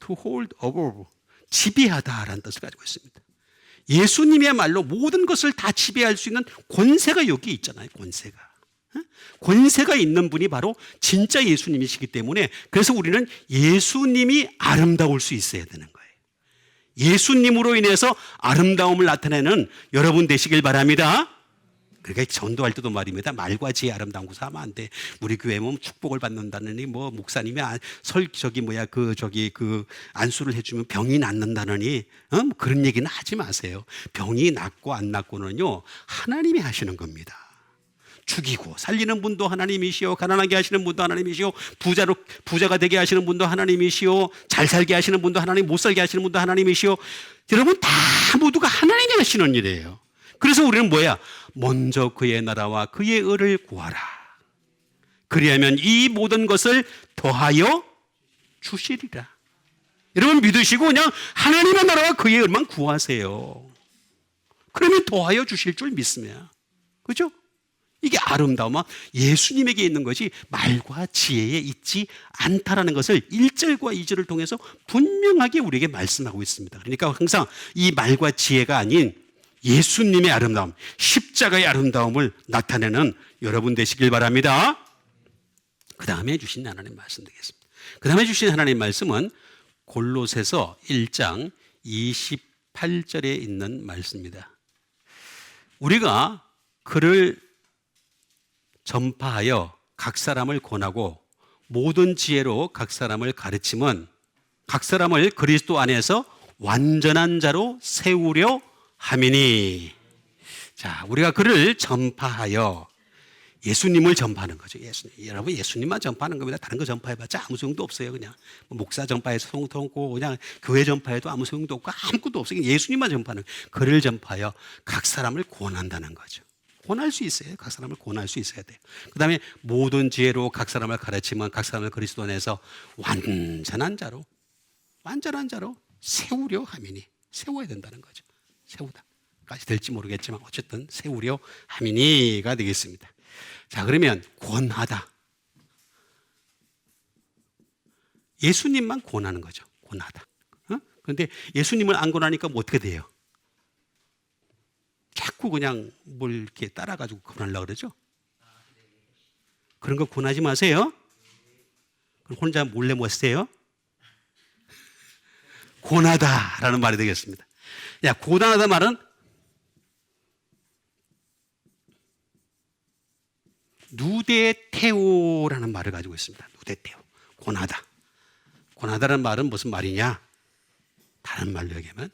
to hold over, 지배하다라는 뜻을 가지고 있습니다. 예수님이야말로 모든 것을 다 지배할 수 있는 권세가 여기 있잖아요. 권세가 있는 분이 바로 진짜 예수님이시기 때문에, 그래서 우리는 예수님이 아름다울 수 있어야 되는 거예요. 예수님으로 인해서 아름다움을 나타내는 여러분 되시길 바랍니다. 그러니까 전도할 때도 말입니다, 말과 지혜 아름다운 곳 하면 안 돼. 우리 교회 뭐 축복을 받는다느니, 뭐 목사님이 안수를 해주면 병이 낫는다느니, 그런 얘기는 하지 마세요. 병이 낫고 안 낫고는요 하나님이 하시는 겁니다. 죽이고 살리는 분도 하나님이시오, 가난하게 하시는 분도 하나님이시오, 부자가 되게 하시는 분도 하나님이시오, 잘 살게 하시는 분도 하나님, 못 살게 하시는 분도 하나님이시오. 여러분 다 모두가 하나님이 하시는 일이에요. 그래서 우리는 뭐야? 먼저 그의 나라와 그의 의를 구하라. 그리하면 이 모든 것을 더하여 주시리라. 여러분 믿으시고 그냥 하나님의 나라와 그의 의만 구하세요. 그러면 더하여 주실 줄 믿습니다. 그렇죠? 이게 아름다움은 예수님에게 있는 것이 말과 지혜에 있지 않다라는 것을 1절과 2절을 통해서 분명하게 우리에게 말씀하고 있습니다. 그러니까 항상 이 말과 지혜가 아닌 예수님의 아름다움, 십자가의 아름다움을 나타내는 여러분 되시길 바랍니다. 그 다음에 주신 하나님 말씀 되겠습니다. 그 다음에 주신 하나님 말씀은 골로새서 1장 28절에 있는 말씀입니다. 우리가 그를 전파하여 각 사람을 권하고 모든 지혜로 각 사람을 가르침은 각 사람을 그리스도 안에서 완전한 자로 세우려 함이니. 자, 우리가 그를 전파하여, 예수님을 전파하는 거죠. 여러분 예수님만 전파하는 겁니다. 다른 거 전파해봤자 아무 소용도 없어요. 그냥 목사 전파해서 소용도 없고, 그냥 교회 전파해도 아무 소용도 없고 아무것도 없어요. 예수님만 전파하는, 그를 전파하여 각 사람을 권한다는 거죠. 권할 수 있어요. 각 사람을 권할 수 있어야 돼요. 그 다음에 모든 지혜로 각 사람을 가르치면 각 사람을 그리스도 안에서 완전한 자로 세우려 함이니. 세워야 된다는 거죠. 세우다까지 될지 모르겠지만 어쨌든 세우려 함이니가 되겠습니다. 자, 그러면 권하다, 예수님만 권하는 거죠. 권하다. 그런데 예수님을 안 권하니까 뭐 어떻게 돼요? 자꾸 그냥 뭘 이렇게 따라가지고 권하려고 그러죠. 그런 거 권하지 마세요. 그럼 혼자 몰래 뭐 쓰세요? 권하다라는 말이 되겠습니다. 야, 권하다 말은 누데테오라는 말을 가지고 있습니다. 누데테오, 권하다. 권하다라는 말은 무슨 말이냐? 다른 말로 얘기하면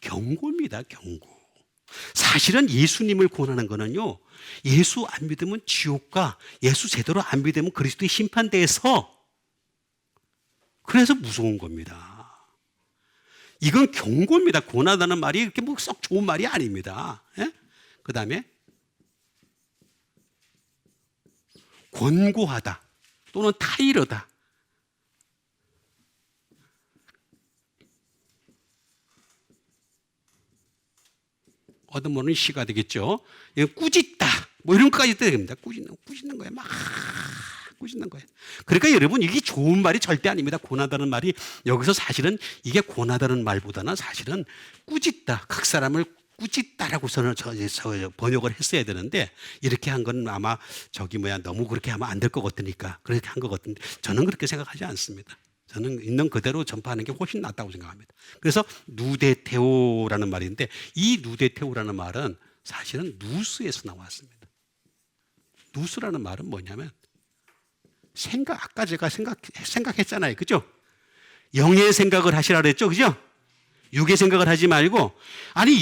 경고입니다. 경고. 사실은 예수님을 권하는 거는요, 예수 안 믿으면 지옥과 예수 제대로 안 믿으면 그리스도의 심판대에서 그래서 무서운 겁니다. 이건 경고입니다. 고난하다는 말이 그렇게 뭐 썩 좋은 말이 아닙니다. 예? 그 다음에 권고하다 또는 타이르다. 얻어먹는 시가 되겠죠. 꾸짖다 뭐 이런 것까지 됩니다. 꾸짖는 거예요. 막 꾸짖는 거예요. 그러니까 여러분 이게 좋은 말이 절대 아닙니다. 고나다는 말이 여기서 사실은 이게 고나다는 말보다는 사실은 꾸짖다, 각 사람을 꾸짖다라고 번역을 했어야 되는데 이렇게 한 건 아마 너무 그렇게 하면 안 될 것 같으니까 그렇게 한 것 같은데 저는 그렇게 생각하지 않습니다. 저는 있는 그대로 전파하는 게 훨씬 낫다고 생각합니다. 그래서 누데테오라는 말인데 이 누데테오라는 말은 사실은 누스에서 나왔습니다. 누스라는 말은 뭐냐면 아까 제가 생각했잖아요. 그죠? 영의 생각을 하시라 그랬죠. 그죠? 육의 생각을 하지 말고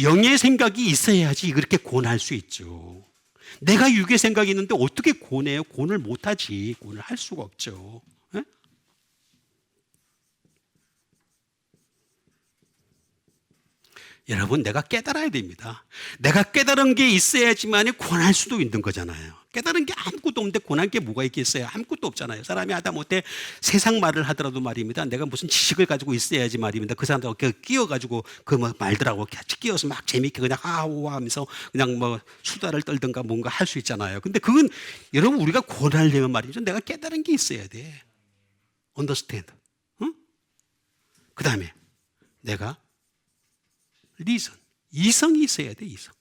영의 생각이 있어야지 그렇게 권할 수 있죠. 내가 육의 생각이 있는데 어떻게 권해요? 권을 못하지. 권을 할 수가 없죠. 네? 여러분 내가 깨달아야 됩니다. 내가 깨달은 게 있어야지만 권할 수도 있는 거잖아요. 깨달은 게 아무것도 없는데 권한 게 뭐가 있겠어요? 아무것도 없잖아요. 사람이 하다못해 세상 말을 하더라도 말입니다. 내가 무슨 지식을 가지고 있어야지 말입니다. 그 사람들하고 끼어가지고 그 말들하고 같이 끼어서 막 재미있게 그냥 하하호하 하면서 그냥 뭐 수다를 떨든가 뭔가 할 수 있잖아요. 근데 그건 여러분 우리가 권하려면 말이죠. 내가 깨달은 게 있어야 돼. understand. 응? 그 다음에 내가 리선. 이성이 있어야 돼, 이성.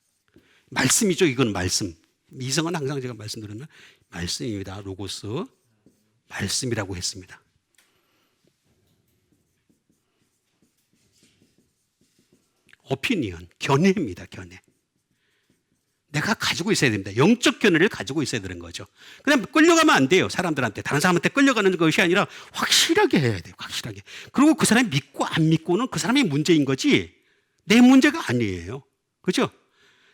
말씀이죠, 이건 말씀. 이성은 항상 제가 말씀드리면 말씀입니다. 로고스. 말씀이라고 했습니다. 오피니언, 견해입니다, 견해. 내가 가지고 있어야 됩니다. 영적 견해를 가지고 있어야 되는 거죠. 그냥 끌려가면 안 돼요. 사람들한테. 다른 사람한테 끌려가는 것이 아니라 확실하게 해야 돼요. 확실하게. 그리고 그 사람이 믿고 안 믿고는 그 사람의 문제인 거지 내 문제가 아니에요. 그죠?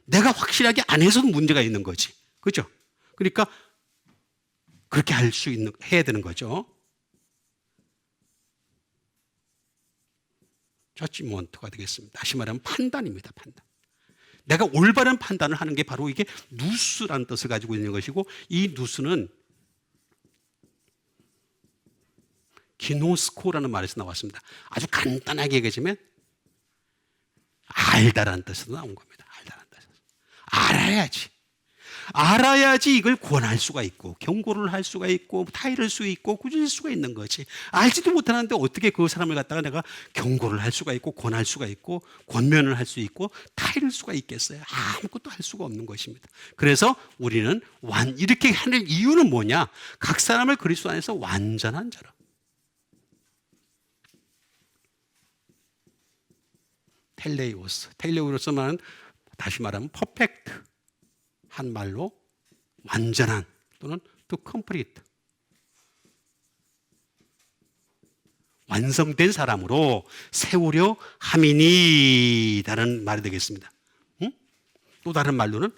내가 확실하게 안 해서 문제가 있는 거지. 그죠? 그러니까 그렇게 해야 되는 거죠. 저지먼트가 되겠습니다. 다시 말하면 판단입니다. 판단. 내가 올바른 판단을 하는 게 바로 이게 누스라는 뜻을 가지고 있는 것이고 이 누스는 기노스코라는 말에서 나왔습니다. 아주 간단하게 얘기하자면 알다라는 뜻에서 나온 겁니다. 알다라는 뜻에서. 알아야지 이걸 권할 수가 있고 경고를 할 수가 있고 타이를 수 있고 꾸짖을 수가 있는 거지. 알지도 못하는데 어떻게 그 사람을 갖다가 내가 경고를 할 수가 있고 권할 수가 있고 권면을 할 수 있고 타이를 수가 있겠어요? 아무것도 할 수가 없는 것입니다. 그래서 우리는 이렇게 하는 이유는 뭐냐? 각 사람을 그리스도 안에서 완전한 자로. 텔레오스만 다시 말하면 퍼펙트 한 말로 완전한 또는 to complete 완성된 사람으로 세우려 함이니라는 말이 되겠습니다. 응? 또 다른 말로는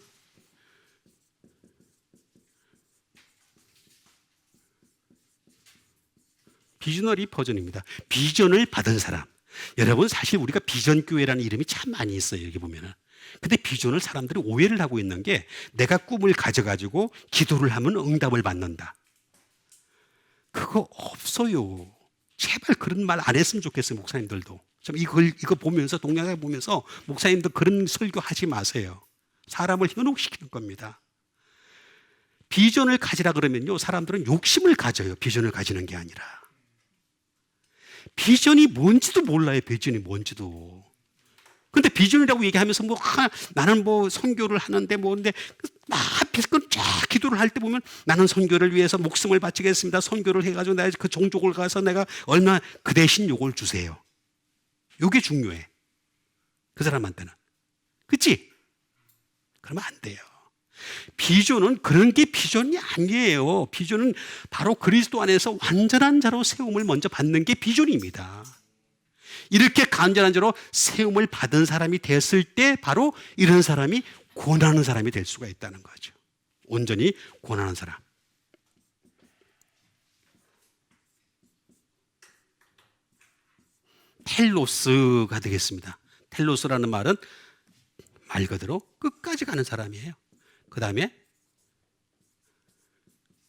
비저너리 버전입니다. 비전을 받은 사람. 여러분 사실 우리가 비전교회라는 이름이 참 많이 있어요. 여기 보면은. 근데 비전을 사람들이 오해를 하고 있는 게 내가 꿈을 가져가지고 기도를 하면 응답을 받는다. 그거 없어요. 제발 그런 말 안 했으면 좋겠어요. 목사님들도. 좀 이거 보면서 동영상 보면서 목사님들 그런 설교하지 마세요. 사람을 현혹시키는 겁니다. 비전을 가지라 그러면요. 사람들은 욕심을 가져요. 비전을 가지는 게 아니라. 비전이 뭔지도 몰라요. 비전이 뭔지도. 근데 비전이라고 얘기하면서 나는 선교를 하는데 근데 쫙 기도를 할 때 보면 나는 선교를 위해서 목숨을 바치겠습니다. 선교를 해가지고 내가 그 종족을 가서 내가 얼마 그 대신 요걸 주세요. 요게 중요해. 그 사람한테는. 그치? 그러면 안 돼요. 비전은 그런 게 비전이 아니에요. 비전은 바로 그리스도 안에서 완전한 자로 세움을 먼저 받는 게 비전입니다. 이렇게 간절한 자로 세움을 받은 사람이 됐을 때 바로 이런 사람이 권하는 사람이 될 수가 있다는 거죠. 온전히 권하는 사람. 텔로스가 되겠습니다. 텔로스라는 말은 말 그대로 끝까지 가는 사람이에요. 그 다음에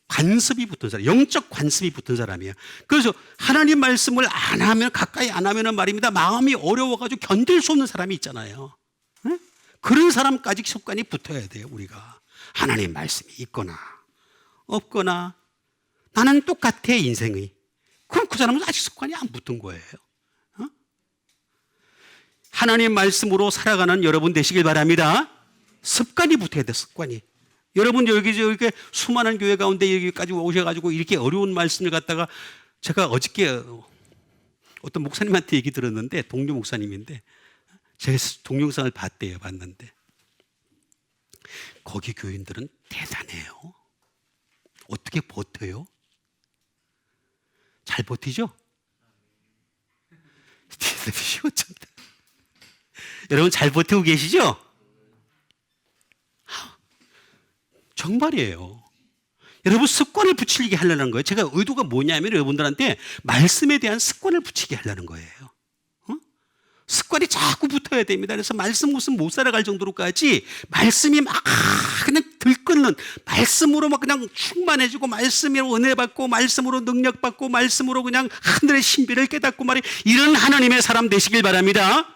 관습이 붙은 사람, 영적 관습이 붙은 사람이에요. 그래서 하나님 말씀을 안 하면, 가까이 안 하면은 말입니다, 마음이 어려워가지고 견딜 수 없는 사람이 있잖아요. 네? 그런 사람까지 습관이 붙어야 돼요. 우리가 하나님 말씀이 있거나 없거나 나는 똑같아 인생이. 그럼 그 사람은 아직 습관이 안 붙은 거예요. 어? 하나님 말씀으로 살아가는 여러분 되시길 바랍니다. 습관이 붙어야 돼. 습관이. 여러분 여기 수많은 교회 가운데 여기까지 오셔가지고 이렇게 어려운 말씀을 갖다가, 제가 어저께 어떤 목사님한테 얘기 들었는데, 동료 목사님인데 제가 동영상을 봤는데 거기 교인들은 대단해요. 어떻게 버텨요? 잘 버티죠? 여러분 잘 버티고 계시죠? 정말이에요. 여러분 습관을 붙이게 하려는 거예요. 제가 의도가 뭐냐면 여러분들한테 말씀에 대한 습관을 붙이게 하려는 거예요. 습관이 자꾸 붙어야 됩니다. 그래서 말씀 없으면 못 살아갈 정도로까지 말씀이 막 그냥 들끓는, 말씀으로 막 그냥 충만해지고, 말씀으로 은혜 받고, 말씀으로 능력 받고, 말씀으로 그냥 하늘의 신비를 깨닫고 말이, 이런 하나님의 사람 되시길 바랍니다.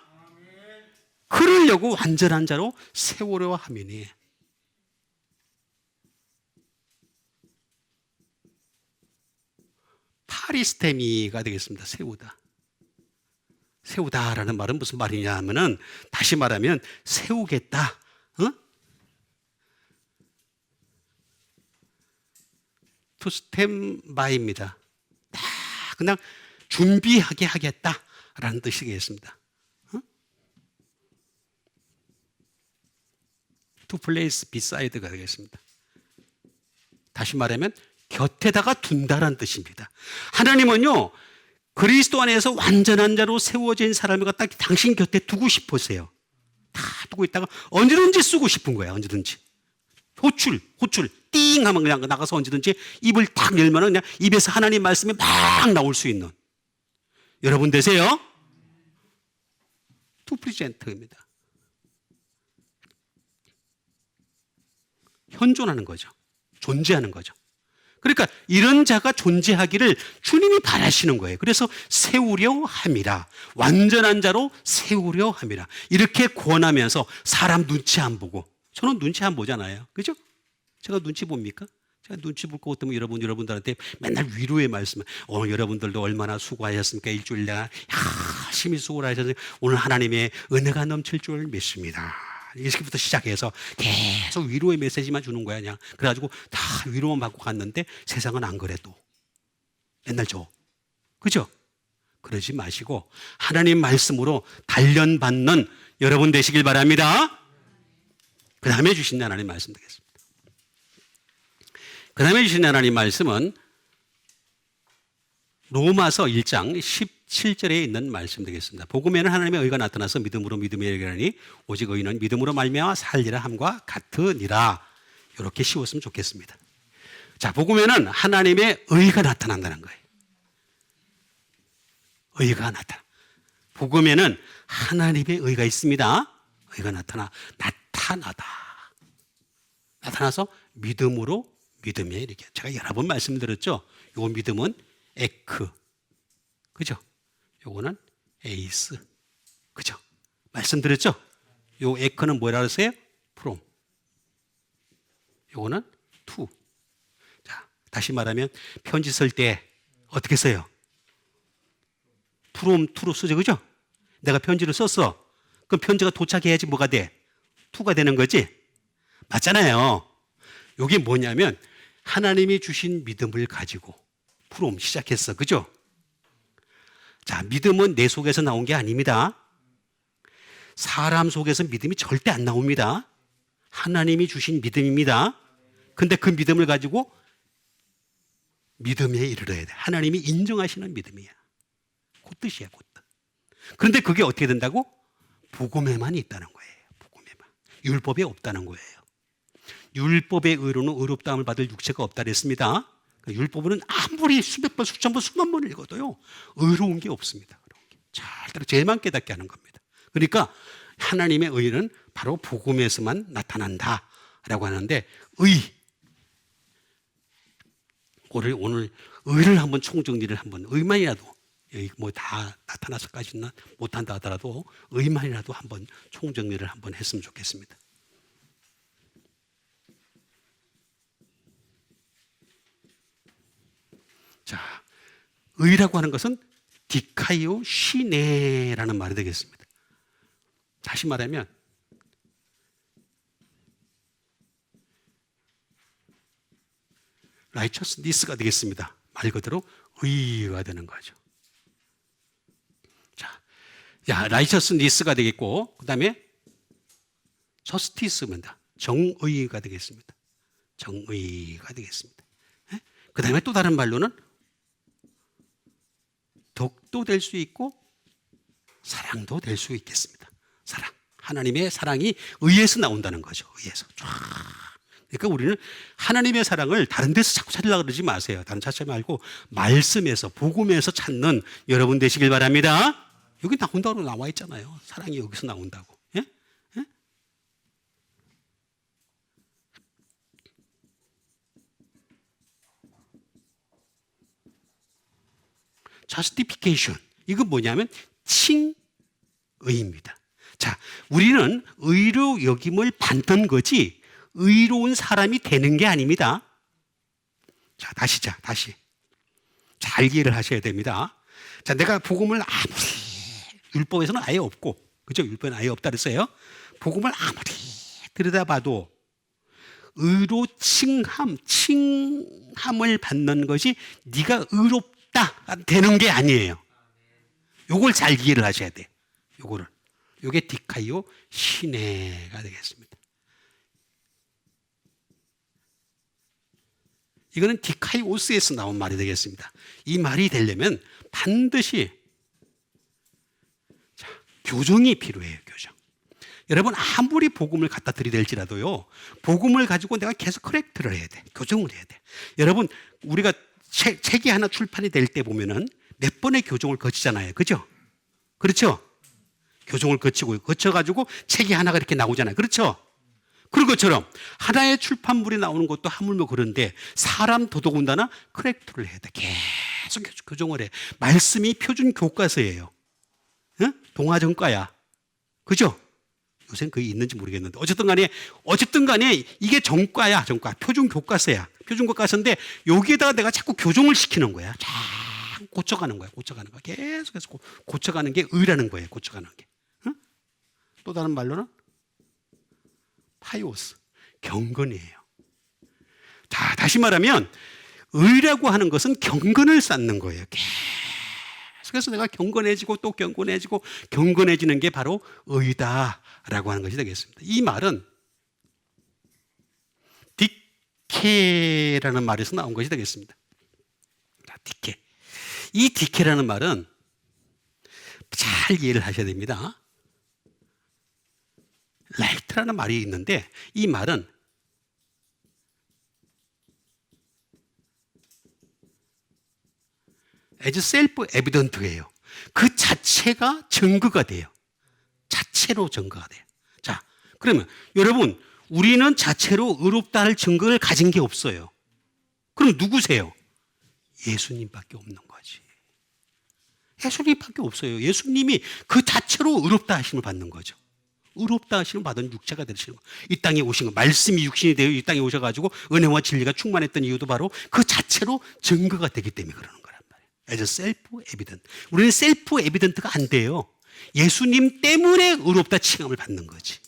그러려고 완전한 자로 세우려 함이니. 파리스테미가 되겠습니다. 세우다. 세우다라는 말은 무슨 말이냐 하면은, 다시 말하면 세우겠다. to stand by입니다. 그냥 준비하게 하겠다라는 뜻이겠습니다. to place beside가 되겠습니다. 다시 말하면 곁에다가 둔다라는 뜻입니다. 하나님은요, 그리스도 안에서 완전한 자로 세워진 사람을 갖다 당신 곁에 두고 싶으세요. 다 두고 있다가 언제든지 쓰고 싶은 거예요. 언제든지. 호출 띵 하면 그냥 나가서 언제든지 입을 딱 열면 그냥 입에서 하나님 말씀이 막 나올 수 있는 여러분 되세요. to present입니다. 현존하는 거죠. 존재하는 거죠. 그러니까 이런 자가 존재하기를 주님이 바라시는 거예요. 그래서 세우려 함이라. 완전한 자로 세우려 함이라. 이렇게 권하면서 사람 눈치 안 보고. 저는 눈치 안 보잖아요. 그죠? 제가 눈치 봅니까? 제가 눈치 볼 것 같으면 여러분들한테 맨날 위로의 말씀. 오늘 여러분들도 얼마나 수고하셨습니까? 일주일 내가 열심히 수고를 하셨어요. 오늘 하나님의 은혜가 넘칠 줄 믿습니다. 이렇게부터 시작해서 계속 위로의 메시지만 주는 거야. 그냥 그래가지고 다 위로만 받고 갔는데 세상은 안 그래. 또 맨날 줘. 그죠? 그러지 마시고 하나님 말씀으로 단련받는 여러분 되시길 바랍니다. 그 다음에 주신 하나님 말씀 되겠습니다. 그 다음에 주신 하나님 말씀은 로마서 1장 17절에 있는 말씀 되겠습니다. 복음에는 하나님의 의가 나타나서 믿음으로 믿음에 이르리니 오직 의인은 믿음으로 말미암아 살리라 함과 같으니라. 이렇게 씌웠으면 좋겠습니다. 자, 복음에는 하나님의 의가 나타난다는 거예요. 의가 나타나. 복음에는 하나님의 의가 있습니다. 의가 나타나다. 나타나서 믿음으로 믿음에 이렇게. 제가 여러 번 말씀드렸죠. 요 믿음은 에크. 그죠? 요거는 에이스. 그죠? 말씀드렸죠? 요 에크는 뭐라 그랬어요? 프롬. 요거는 투. 자, 다시 말하면 편지 쓸 때 어떻게 써요? 프롬 투로 쓰죠. 그죠? 내가 편지를 썼어. 그럼 편지가 도착해야지 뭐가 돼? 투가 되는 거지? 맞잖아요. 요게 뭐냐면 하나님이 주신 믿음을 가지고 프롬 시작했어. 그죠? 자, 믿음은 내 속에서 나온 게 아닙니다. 사람 속에서 믿음이 절대 안 나옵니다. 하나님이 주신 믿음입니다. 근데 그 믿음을 가지고 믿음에 이르러야 돼. 하나님이 인정하시는 믿음이야. 그 뜻이야, 그 뜻. 그런데 그게 어떻게 된다고? 복음에만 있다는 거예요. 복음에만. 율법에 없다는 거예요. 율법의 의로는 의롭다함을 받을 육체가 없다 그랬습니다. 율법은 아무리 수백 번, 수천 번, 수만 번 읽어도요, 의로운 게 없습니다. 잘 따라 죄만 깨닫게 하는 겁니다. 그러니까 하나님의 의는 바로 복음에서만 나타난다라고 하는데 오늘 의를 한번 총정리를 한번 의만이라도 여기 뭐 다 나타나서까지는 못한다 하더라도 의만이라도 한번 총정리를 한번 했으면 좋겠습니다. 자, 의라고 하는 것은 디카이오 시네라는 말이 되겠습니다. 다시 말하면 righteousness가 되겠습니다. 말 그대로 의가 되는 거죠. 자, righteousness가 되겠고, 그 다음에 justice입니다. 정의가 되겠습니다. 정의가 되겠습니다. 그 다음에 또 다른 말로는 덕도 될 수 있고 사랑도 될 수 있겠습니다. 사랑. 하나님의 사랑이 의에서 나온다는 거죠. 의에서. 그러니까 우리는 하나님의 사랑을 다른 데서 자꾸 찾으려고 그러지 마세요. 다른 찾지 말고 말씀에서, 복음에서 찾는 여러분 되시길 바랍니다. 여기 나온다고 나와 있잖아요. 사랑이 여기서 나온다고. 예? 예? justification. 이건 뭐냐면 칭의입니다. 자, 우리는 의로 여김을 받는 거지 의로운 사람이 되는 게 아닙니다. 자, 다시. 잘 이해를 하셔야 됩니다. 자, 내가 복음을 아무리, 율법에서는 아예 없고, 그죠? 율법에는 아예 없다 그랬어요. 복음을 아무리 들여다봐도 의로 칭함을 받는 것이 네가 의롭다 되는 게 아니에요. 요걸 잘 이해를 하셔야 돼. 요게 디카이오 시네가 되겠습니다. 이거는 디카이오스에서 나온 말이 되겠습니다. 이 말이 되려면 반드시 교정이 필요해요. 교정. 여러분 아무리 복음을 갖다 들이댈지라도요, 복음을 가지고 내가 계속 커렉트를 해야 돼. 교정을 해야 돼. 여러분 우리가 책이 하나 출판이 될 때 보면은 몇 번의 교정을 거치잖아요. 그죠? 그렇죠? 교정을 거쳐가지고 책이 하나가 이렇게 나오잖아요. 그렇죠? 그런 것처럼 하나의 출판물이 나오는 것도 하물며 그런데 사람 더더군다나 커렉트를 해야 돼. 계속 교정을 해. 말씀이 표준 교과서예요. 응? 동아전과야. 그죠? 요새는 그게 있는지 모르겠는데 어쨌든 간에 이게 전과야. 표준 교과서야. 표준 교과서인데 여기에다가 내가 자꾸 교정을 시키는 거야. 자꾸 고쳐가는 거야. 계속해서 고쳐가는 게 의라는 거예요. 고쳐가는 게. 응? 또 다른 말로는 파이오스, 경건이에요. 다시 말하면 의라고 하는 것은 경건을 쌓는 거예요. 그래서 내가 경건해지고 또 경건해지는 게 바로 의다라고 하는 것이 되겠습니다. 이 말은 디케라는 말에서 나온 것이 되겠습니다. 디케. 이 디케라는 말은 잘 이해를 하셔야 됩니다. 라이트라는 말이 있는데 이 말은 as self-evident예요. 그 자체가 증거가 돼요. 자체로 증거가 돼요. 자, 그러면 여러분 우리는 자체로 의롭다 할 증거를 가진 게 없어요. 그럼 누구세요? 예수님밖에 없는 거지. 예수님밖에 없어요. 예수님이 그 자체로 의롭다 하심을 받는 거죠. 의롭다 하심을 받은 육체가 되시는 거예요. 이 땅에 오신 거, 말씀이 육신이 되어 이 땅에 오셔가지고 은혜와 진리가 충만했던 이유도 바로 그 자체로 증거가 되기 때문에 그러는 거란 말이에요. as self-evident. 우리는 self-evident가 안 돼요. 예수님 때문에 의롭다 칭함을 받는 거지.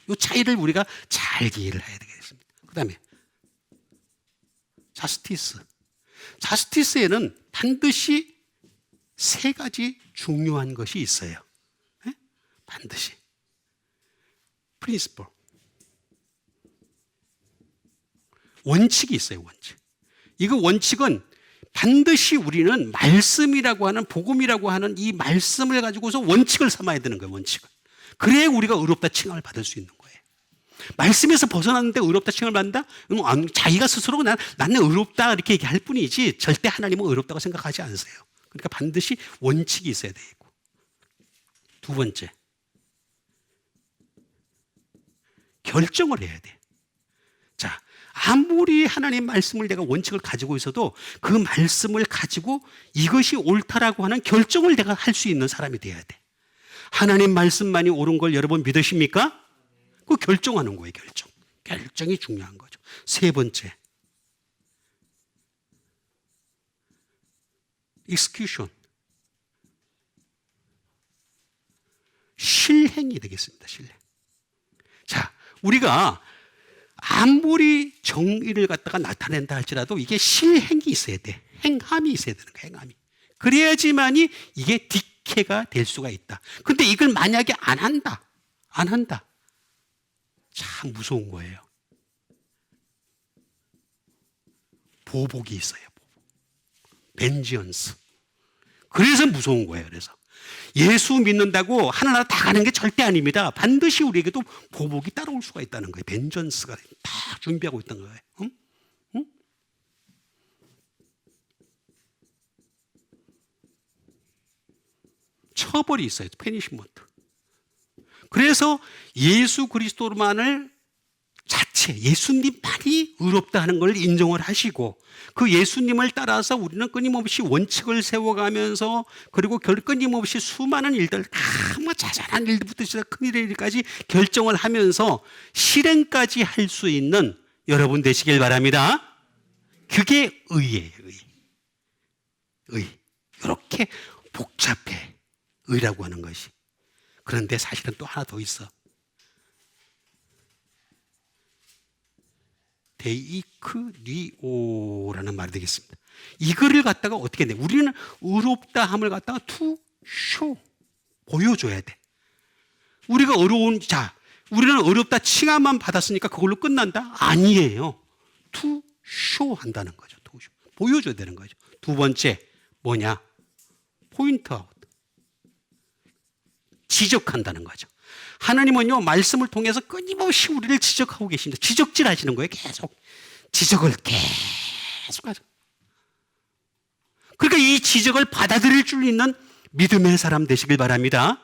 이 차이를 우리가 잘 이해를 해야 되겠습니다. 그 다음에 자스티스에는 반드시 세 가지 중요한 것이 있어요. 네? 반드시. 프린시플. 원칙이 있어요. 원칙. 이거 원칙은 반드시 우리는 말씀이라고 하는, 복음이라고 하는 이 말씀을 가지고서 원칙을 삼아야 되는 거예요. 원칙을. 그래야 우리가 의롭다 칭함을 받을 수 있는 거예요. 말씀에서 벗어났는데 의롭다 칭함을 받는다? 자기가 스스로 나는 의롭다 이렇게 얘기할 뿐이지 절대 하나님은 의롭다고 생각하지 않으세요. 그러니까 반드시 원칙이 있어야 되고, 두 번째, 결정을 해야 돼. 자, 아무리 하나님 말씀을 내가 원칙을 가지고 있어도 그 말씀을 가지고 이것이 옳다라고 하는 결정을 내가 할 수 있는 사람이 돼야 돼. 하나님 말씀만이 옳은 걸 여러분 믿으십니까? 그 결정하는 거예요, 결정. 결정이 중요한 거죠. 세 번째, execution. 실행이 되겠습니다, 실행. 자, 우리가 아무리 정의를 갖다가 나타낸다 할지라도 이게 실행이 있어야 돼. 행함이 있어야 되는 거야, 행함이. 그래야지만이 이게 딕해가 될 수가 있다. 근데 이걸 만약에 안 한다. 참 무서운 거예요. 보복이 있어요, 보복. 벤지언스. 그래서 무서운 거예요, 그래서. 예수 믿는다고 하나하나 다 가는 게 절대 아닙니다. 반드시 우리에게도 보복이 따라올 수가 있다는 거예요. 벤전스가 다 준비하고 있던 거예요. 응? 응? 처벌이 있어요. 페니시먼트. 그래서 예수 그리스도만을 자체, 예수님만이 의롭다 하는 걸 인정을 하시고 그 예수님을 따라서 우리는 끊임없이 원칙을 세워가면서 그리고 끊임없이 수많은 일들, 뭐 자잘한 일부터 시작 큰 일까지 결정을 하면서 실행까지 할 수 있는 여러분 되시길 바랍니다. 그게 의예요, 의. 이렇게 복잡해, 의라고 하는 것이. 그런데 사실은 또 하나 더 있어. 데이크리오라는 말이 되겠습니다. 이거를 갖다가 어떻게 돼? 우리는 의롭다함을 갖다가 투 쇼 보여줘야 돼. 우리가 우리는 어렵다 칭함만 받았으니까 그걸로 끝난다? 아니에요. 투 쇼 한다는 거죠. 투 쇼. 보여줘야 되는 거죠. 두 번째 뭐냐? 포인트 아웃. 지적한다는 거죠. 하나님은요, 말씀을 통해서 끊임없이 우리를 지적하고 계십니다. 지적질 하시는 거예요, 계속. 지적을 계속 하죠. 그러니까 이 지적을 받아들일 줄 있는 믿음의 사람 되시길 바랍니다.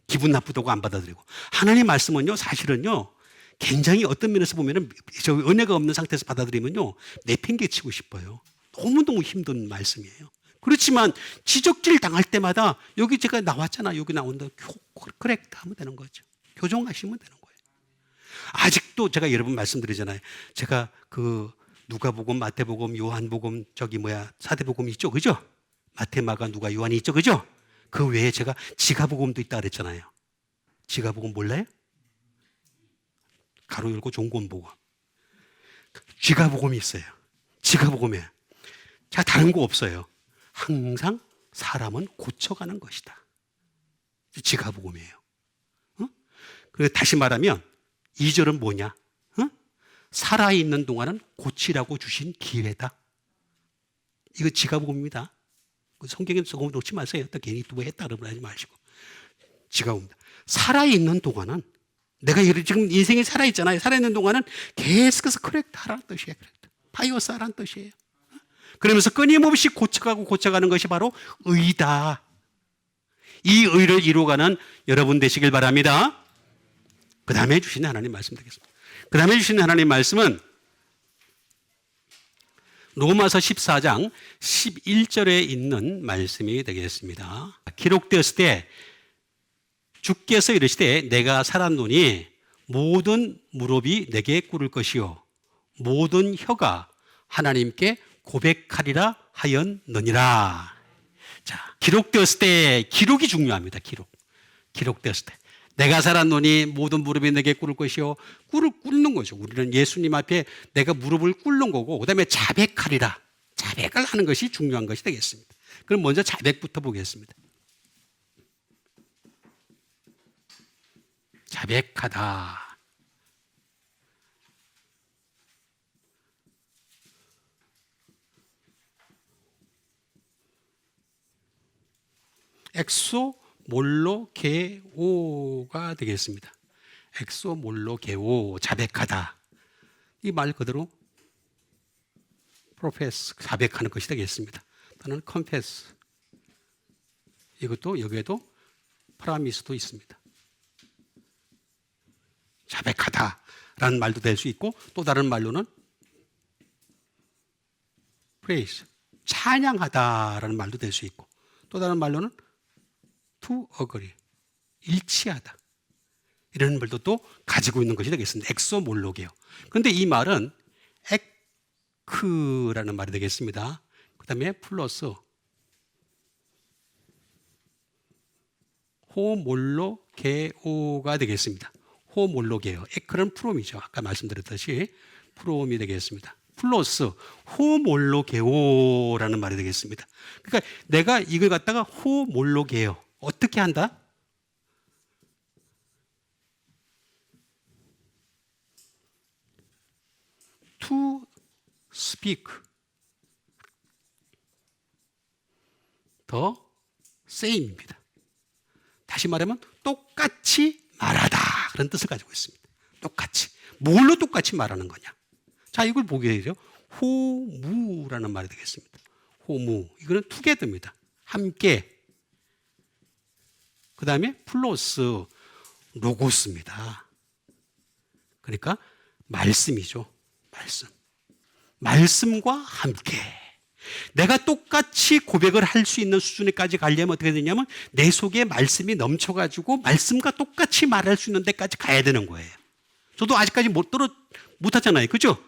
기분 나쁘다고 안 받아들이고. 하나님 말씀은요, 사실은요, 굉장히 어떤 면에서 보면은, 저 은혜가 없는 상태에서 받아들이면요, 내팽개치고 싶어요. 너무너무 힘든 말씀이에요. 그렇지만 지적질 당할 때마다 여기 제가 나왔잖아. 여기 나온다. 그렉트 하면 되는 거죠. 교정하시면 되는 거예요. 아직도 제가 여러분 말씀드리잖아요. 제가 그 누가복음, 마태복음, 요한복음, 사대복음 있죠. 그죠? 마태, 마가, 누가, 요한이 있죠. 그죠? 그 외에 제가 지가복음도 있다 그랬잖아요. 지가복음 몰라요? 가로 열고 종곤복음. 지가복음이 있어요. 지가복음에. 자, 다른 거 없어요. 항상 사람은 고쳐가는 것이다. 지가복음이에요. 그리고 다시 말하면 2절은 뭐냐? 살아있는 동안은 고치라고 주신 기회다. 이거 지가복음입니다. 성경에 조금 놓지 마세요. 또 괜히 또 했다 그러면 하지 마시고. 지가복음입니다. 살아있는 동안은 내가 지금 인생이 살아있잖아요. 살아있는 동안은 계속해서 커렉트 하라는 뜻이에요. 파이어스 하라는 뜻이에요. 그러면서 끊임없이 고쳐가는 것이 바로 의다. 이 의를 이루어가는 여러분 되시길 바랍니다. 그 다음에 주시는 하나님 말씀 되겠습니다. 그 다음에 주시는 하나님 말씀은 로마서 14장 11절에 있는 말씀이 되겠습니다. 기록되었을 때 주께서 이르시되 내가 살았노니 모든 무릎이 내게 꿇을 것이요 모든 혀가 하나님께 고백하리라 하였느니라. 자, 기록되었을 때 기록이 중요합니다. 기록되었을 때 내가 살았노니 모든 무릎이 내게 꿇을 것이요. 꿇는 거죠. 우리는 예수님 앞에 내가 무릎을 꿇는 거고 그다음에 자백하리라. 자백을 하는 것이 중요한 것이 되겠습니다. 그럼 먼저 자백부터 보겠습니다. 자백하다. 엑소몰로게오가 되겠습니다. 엑소몰로게오, 자백하다. 이 말 그대로 profess, 자백하는 것이 되겠습니다. 또는 confess. 이것도 여기에도 프라미스도 있습니다. 자백하다라는 말도 될 수 있고 또 다른 말로는 praise, 찬양하다라는 말도 될 수 있고 또 다른 말로는 to agree, 일치하다 이런 말도 또 가지고 있는 것이 되겠습니다. 엑소몰로게요. 그런데 이 말은 에크라는 말이 되겠습니다. 그 다음에 플러스 호몰로게오가 되겠습니다. 호몰로게오. 에크는 프롬이죠. 아까 말씀드렸듯이 프롬이 되겠습니다. 플러스 호몰로게오라는 말이 되겠습니다. 그러니까 내가 이걸 갖다가 호몰로게오. 어떻게 한다? To speak the same입니다. 다시 말하면 똑같이 말하다 그런 뜻을 가지고 있습니다. 똑같이. 뭘로 똑같이 말하는 거냐? 자, 이걸 보게 되죠. 호무라는 말이 되겠습니다. 호무. 이거는 투게더입니다. 함께. 그 다음에 플러스 로고스입니다. 그러니까 말씀이죠. 말씀. 말씀과 함께. 내가 똑같이 고백을 할 수 있는 수준에까지 가려면 어떻게 되냐면 내 속에 말씀이 넘쳐가지고 말씀과 똑같이 말할 수 있는 데까지 가야 되는 거예요. 저도 아직까지 못하잖아요. 그죠?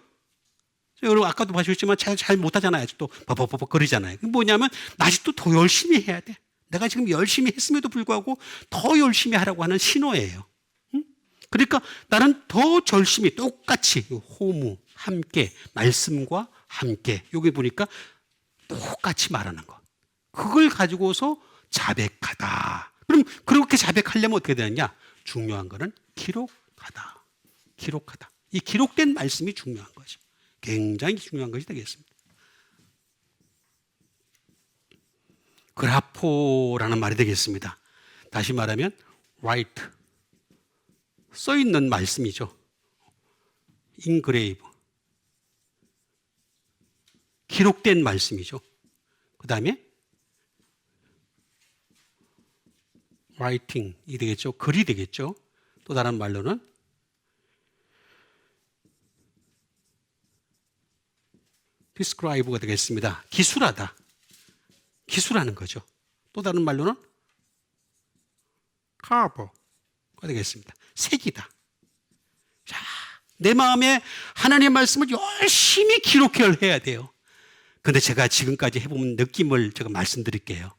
여러분 아까도 보셨지만 잘 못하잖아요. 아직도 버벅버벅 거리잖아요. 뭐냐면 아직도 더 열심히 해야 돼. 내가 지금 열심히 했음에도 불구하고 더 열심히 하라고 하는 신호예요. 그러니까 나는 더 열심히 똑같이 호무, 함께, 말씀과 함께 여기 보니까 똑같이 말하는 것. 그걸 가지고서 자백하다. 그럼 그렇게 자백하려면 어떻게 되느냐? 중요한 거는 기록하다. 기록하다. 이 기록된 말씀이 중요한 거죠. 굉장히 중요한 것이 되겠습니다. 그라포라는 말이 되겠습니다. 다시 말하면 write, 써있는 말씀이죠. engrave, 기록된 말씀이죠. 그 다음에 writing이 되겠죠. 글이 되겠죠. 또 다른 말로는 describe가 되겠습니다. 기술하다. 기술하는 거죠. 또 다른 말로는 carve가 되겠습니다. 새기다. 자, 내 마음에 하나님의 말씀을 열심히 기록해야 돼요. 근데 제가 지금까지 해본 느낌을 제가 말씀드릴게요.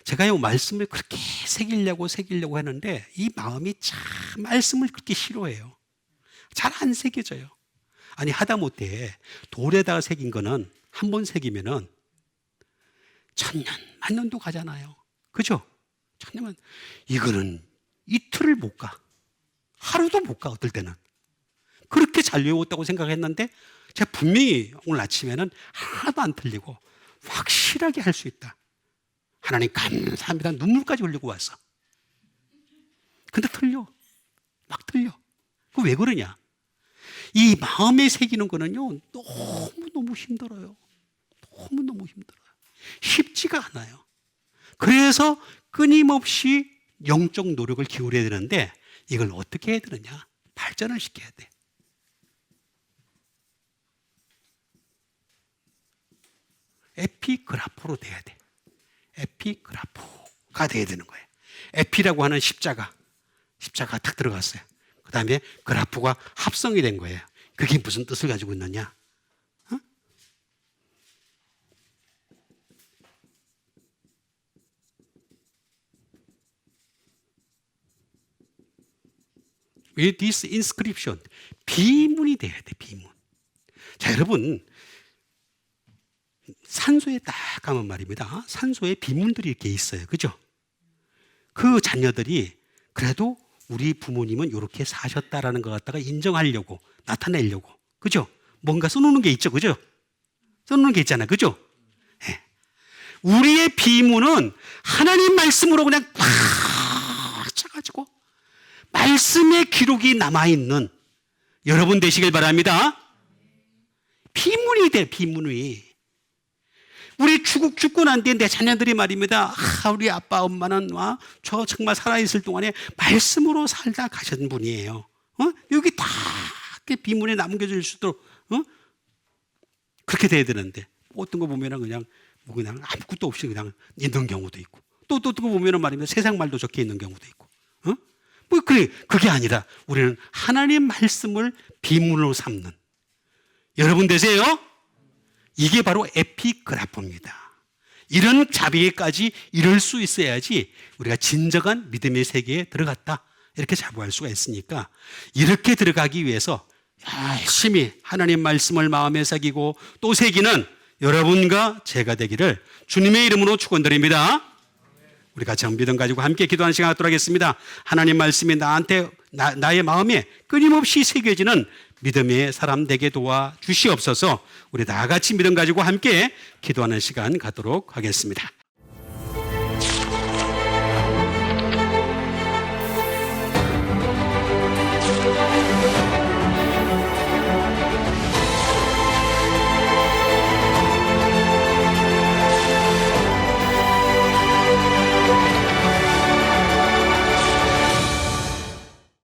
제가 이 말씀을 그렇게 새기려고 하는데 이 마음이 참 말씀을 그렇게 싫어해요. 잘 안 새겨져요. 아니 하다못해 돌에다가 새긴 거는 한 번 새기면은 천년 만년도 가잖아요. 그죠? 천년 이거는 이틀을 못 가. 하루도 못 가. 어떨 때는 그렇게 잘 외웠다고 생각했는데 제가 분명히 오늘 아침에는 하나도 안 틀리고 확실하게 할 수 있다. 하나님 감사합니다. 눈물까지 흘리고 왔어. 근데 틀려. 막 틀려. 그 왜 그러냐? 이 마음에 새기는 거는요 너무너무 힘들어요. 너무너무 힘들어요. 쉽지가 않아요. 그래서 끊임없이 영적 노력을 기울여야 되는데 이걸 어떻게 해야 되느냐? 발전을 시켜야 돼. 에피그라포로 돼야 돼. 에피그라포가 돼야 되는 거예요. 에피라고 하는 십자가 탁 들어갔어요. 그 다음에 그라포가 합성이 된 거예요. 그게 무슨 뜻을 가지고 있느냐? With this inscription, 비문이 돼야 돼. 비문. 자, 여러분 산소에 딱 가면 말입니다. 산소에 비문들이 이렇게 있어요. 그죠? 그 자녀들이 그래도 우리 부모님은 이렇게 사셨다라는 것 갖다가 인정하려고 나타내려고. 그죠? 뭔가 써놓는 게 있죠. 그죠? 써놓는 게 있잖아요. 그죠? 네. 우리의 비문은 하나님 말씀으로 그냥 꽉 차가지고 말씀의 기록이 남아있는 여러분 되시길 바랍니다. 비문이 돼. 비문이. 우리 죽고 난 뒤에 내 자녀들이 말입니다. 우리 아빠 엄마는 저 정말 살아있을 동안에 말씀으로 살다 가신 분이에요. 여기 다 비문에 남겨질 수도 그렇게 돼야 되는데 어떤 거 보면은 그냥 아무것도 없이 그냥 있는 경우도 있고 또 어떤 거 보면은 말입니다. 세상 말도 적혀 있는 경우도 있고 그게 아니라 우리는 하나님 말씀을 비문으로 삼는 여러분 되세요? 이게 바로 에피그라포입니다. 이런 자비에까지 이룰 수 있어야지 우리가 진정한 믿음의 세계에 들어갔다 이렇게 자부할 수가 있으니까 이렇게 들어가기 위해서 열심히 하나님 말씀을 마음에 새기고 또 새기는 여러분과 제가 되기를 주님의 이름으로 축원드립니다. 우리 같이 믿음 가지고 함께 기도하는 시간 갖도록 하겠습니다. 하나님 말씀이 나의 마음에 끊임없이 새겨지는 믿음의 사람 되게 도와주시옵소서. 우리 다 같이 믿음 가지고 함께 기도하는 시간 갖도록 하겠습니다.